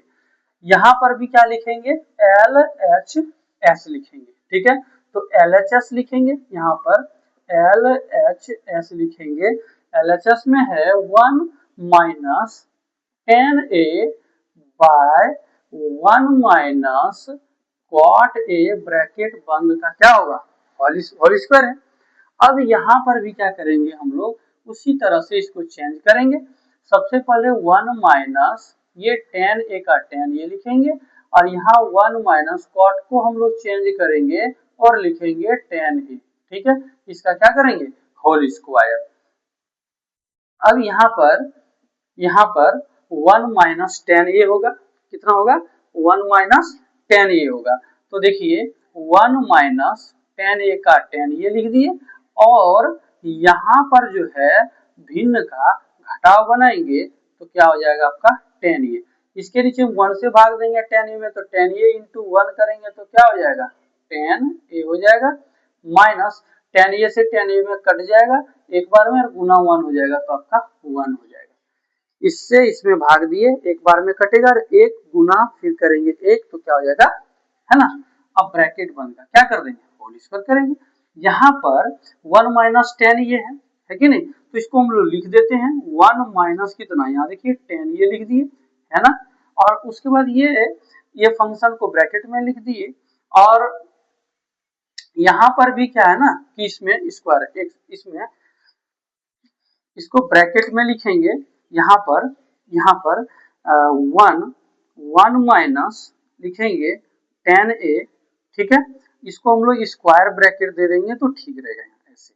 S1: यहाँ पर भी क्या लिखेंगे एल एच एस लिखेंगे, ठीक है। तो एल एच एस लिखेंगे, यहाँ पर एल एच एस लिखेंगे, एल एच एस में है 1 minus tan A by 1 minus cot A bracket बंद का क्या होगा होल स्क्वायर है। अब यहाँ पर भी क्या करेंगे हम लोग उसी तरह से इसको चेंज करेंगे, सबसे पहले 1 माइनस ये टेन ए का टेन ये लिखेंगे और यहाँ 1 माइनस कॉट को हम लोग चेंज करेंगे और लिखेंगे टेन ए, ठीक है, इसका क्या करेंगे होल स्क्वायर। अब यहाँ पर 1 माइनस टेन ए होगा, कितना होगा 1 माइनस टेन ए होगा, तो देखिए 1 माइनस टेन ए का टेन ये लिख दिए और यहाँ पर जो है भिन्न का घटाव बनाएंगे तो क्या हो जाएगा आपका टेन ए, इसके नीचे 1 से भाग देंगे टेन ए में, तो टेन ए इंटू 1 करेंगे तो क्या हो जाएगा टेन ए हो जाएगा, माइनस टेन ए से टेन ए में कट जाएगा एक बार में और गुना 1 हो जाएगा तो आपका 1 हो जाएगा, इससे इसमें भाग दिए एक बार में कटेगा और एक गुना फिर करेंगे एक तो क्या हो जाएगा, है ना। अब ब्रैकेट बंद का क्या कर देंगे होल स्क्वायर करेंगे, यहाँ पर 1 माइनस टेन ये है कि नहीं, तो इसको हम लोग लिख देते हैं 1 माइनस कितना, यहाँ देखिए टेन ये लिख दिए, है ना। और उसके बाद ये फंक्शन को ब्रैकेट में लिख दिए और यहाँ पर भी क्या है ना कि इसमें स्क्वायर इसमें इसको ब्रैकेट में लिखेंगे, यहाँ पर 1 माइनस लिखेंगे टेन ए, ठीक है, इसको हम लोग स्क्वायर ब्रैकेट दे देंगे तो ठीक रहेगा ऐसे,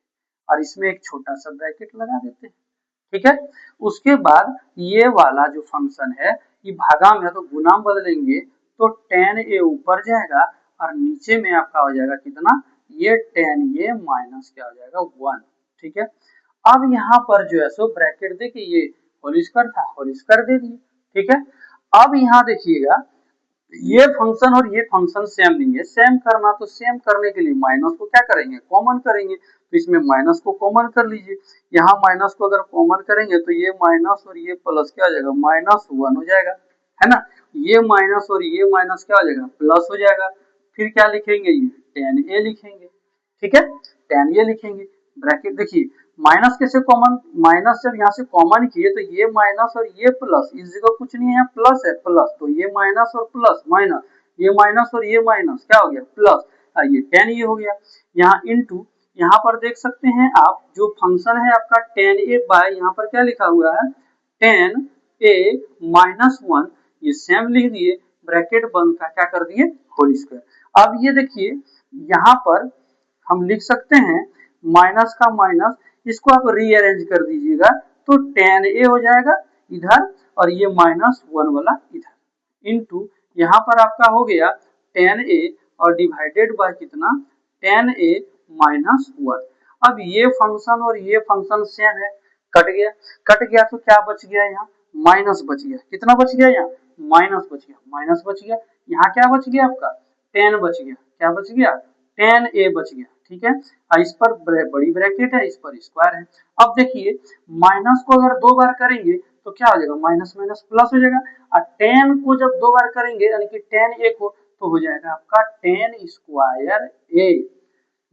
S1: और इसमें एक छोटा सा ब्रैकेट लगा देते हैं, ठीक है। उसके बाद ये वाला जो फंक्शन है ये भागा में है तो गुना में बदलेंगे तो tan a ऊपर जाएगा और नीचे में आपका हो जाएगा कितना, ये tan a माइनस क्या हो जाएगा 1। ठीक है, अब यहाँ पर जो है सो ब्रैकेट देखिए, ये होल स्क्वायर था, होल स्क्वायर दे दिए। ठीक है, अब यहाँ देखिएगा ये फंक्शन और ये फंक्शन सेम नहीं है, सेम करना तो सेम करने के लिए माइनस को क्या करेंगे, कॉमन करेंगे। तो इसमें माइनस को कॉमन कर लीजिए, यहाँ माइनस को अगर कॉमन करेंगे तो ये माइनस और ये प्लस क्या हो जाएगा, -1 हो जाएगा, है ना। ये माइनस और ये माइनस क्या हो जाएगा, प्लस हो जाएगा। फिर क्या लिखेंगे, ये tan a लिखेंगे। ठीक है, tan a लिखेंगे, ब्रैकेट देखिए माइनस कैसे कॉमन, माइनस जब यहाँ से कॉमन किए तो ये माइनस और ये प्लस, इस जगह कुछ नहीं है, प्लस है, प्लस तो ये माइनस और प्लस माइनस, ये माइनस और ये माइनस क्या हो गया, प्लस, ये tan ये हो गया। यहाँ इनटू, यहाँ पर देख सकते हैं आप जो फंक्शन है आपका tan a बाय, यहाँ पर क्या लिखा हुआ है, tan a -1, ये सेम लिख दिए, ब्रैकेट बंद का क्या कर दिए, होल स्क्वायर। अब ये देखिए यहाँ पर हम लिख सकते हैं माइनस का माइनस, इसको आप रीअरेंज कर दीजिएगा तो tan a हो जाएगा इधर और ये -1 वाला इधर, इनटू यहाँ पर आपका हो गया tan a और डिवाइडेड बाय कितना, tan a -1। अब ये फंक्शन और ये फंक्शन सेम है, कट गया, कट गया तो क्या बच गया, यहाँ माइनस बच गया, कितना बच गया, यहाँ माइनस बच गया, माइनस बच गया। यहाँ क्या बच गया आपका, tan बच गया, क्या बच गया, tan a बच गया। ठीक है, और इस पर बड़ी ब्रैकेट है, इस पर स्क्वायर है। अब देखिए माइनस को अगर 2 बार करेंगे तो क्या हो जाएगा, माइनस माइनस प्लस हो जाएगा, और tan को जब 2 बार करेंगे यानी कि tan a को, तो हो जाएगा आपका tan स्क्वायर a,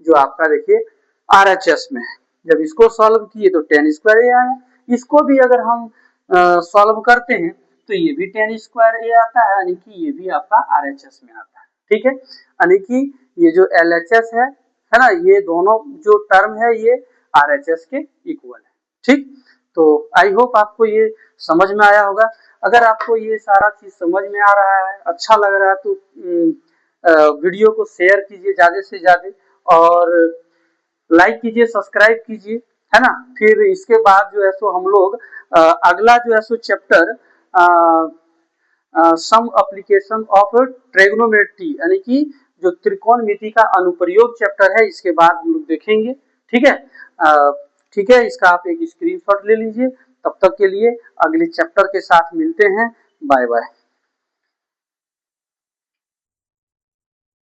S1: जो आपका देखिए RHS में है। जब इसको सॉल्व किए तो tan स्क्वायर a आया, इसको भी अगर हम सॉल्व करते हैं तो ये भी tan स्क्वायर a आता है, यानी कि ये भी आपका RHS में आता है। ठीक है, यानी कि ये जो LHS है ना, ये दोनों जो टर्म है ये RHS के इक्वल है। ठीक, तो आई होप आपको ये समझ में आया होगा। अगर आपको ये सारा चीज समझ में आ रहा है, अच्छा लग रहा है, तो वीडियो को शेयर कीजिए ज्यादा से ज्यादा और लाइक कीजिए, सब्सक्राइब कीजिए, है ना। फिर इसके बाद जो है सो हम लोग अगला जो है सो chapter some application of trigonometry, यानी कि जो त्रिकोणमिति का अनुप्रयोग चैप्टर है, इसके बाद हम लोग देखेंगे। ठीक है, ठीक है, इसका आप एक स्क्रीनशॉट ले लीजिए। तब तक के लिए अगले चैप्टर के साथ मिलते हैं, बाय बाय।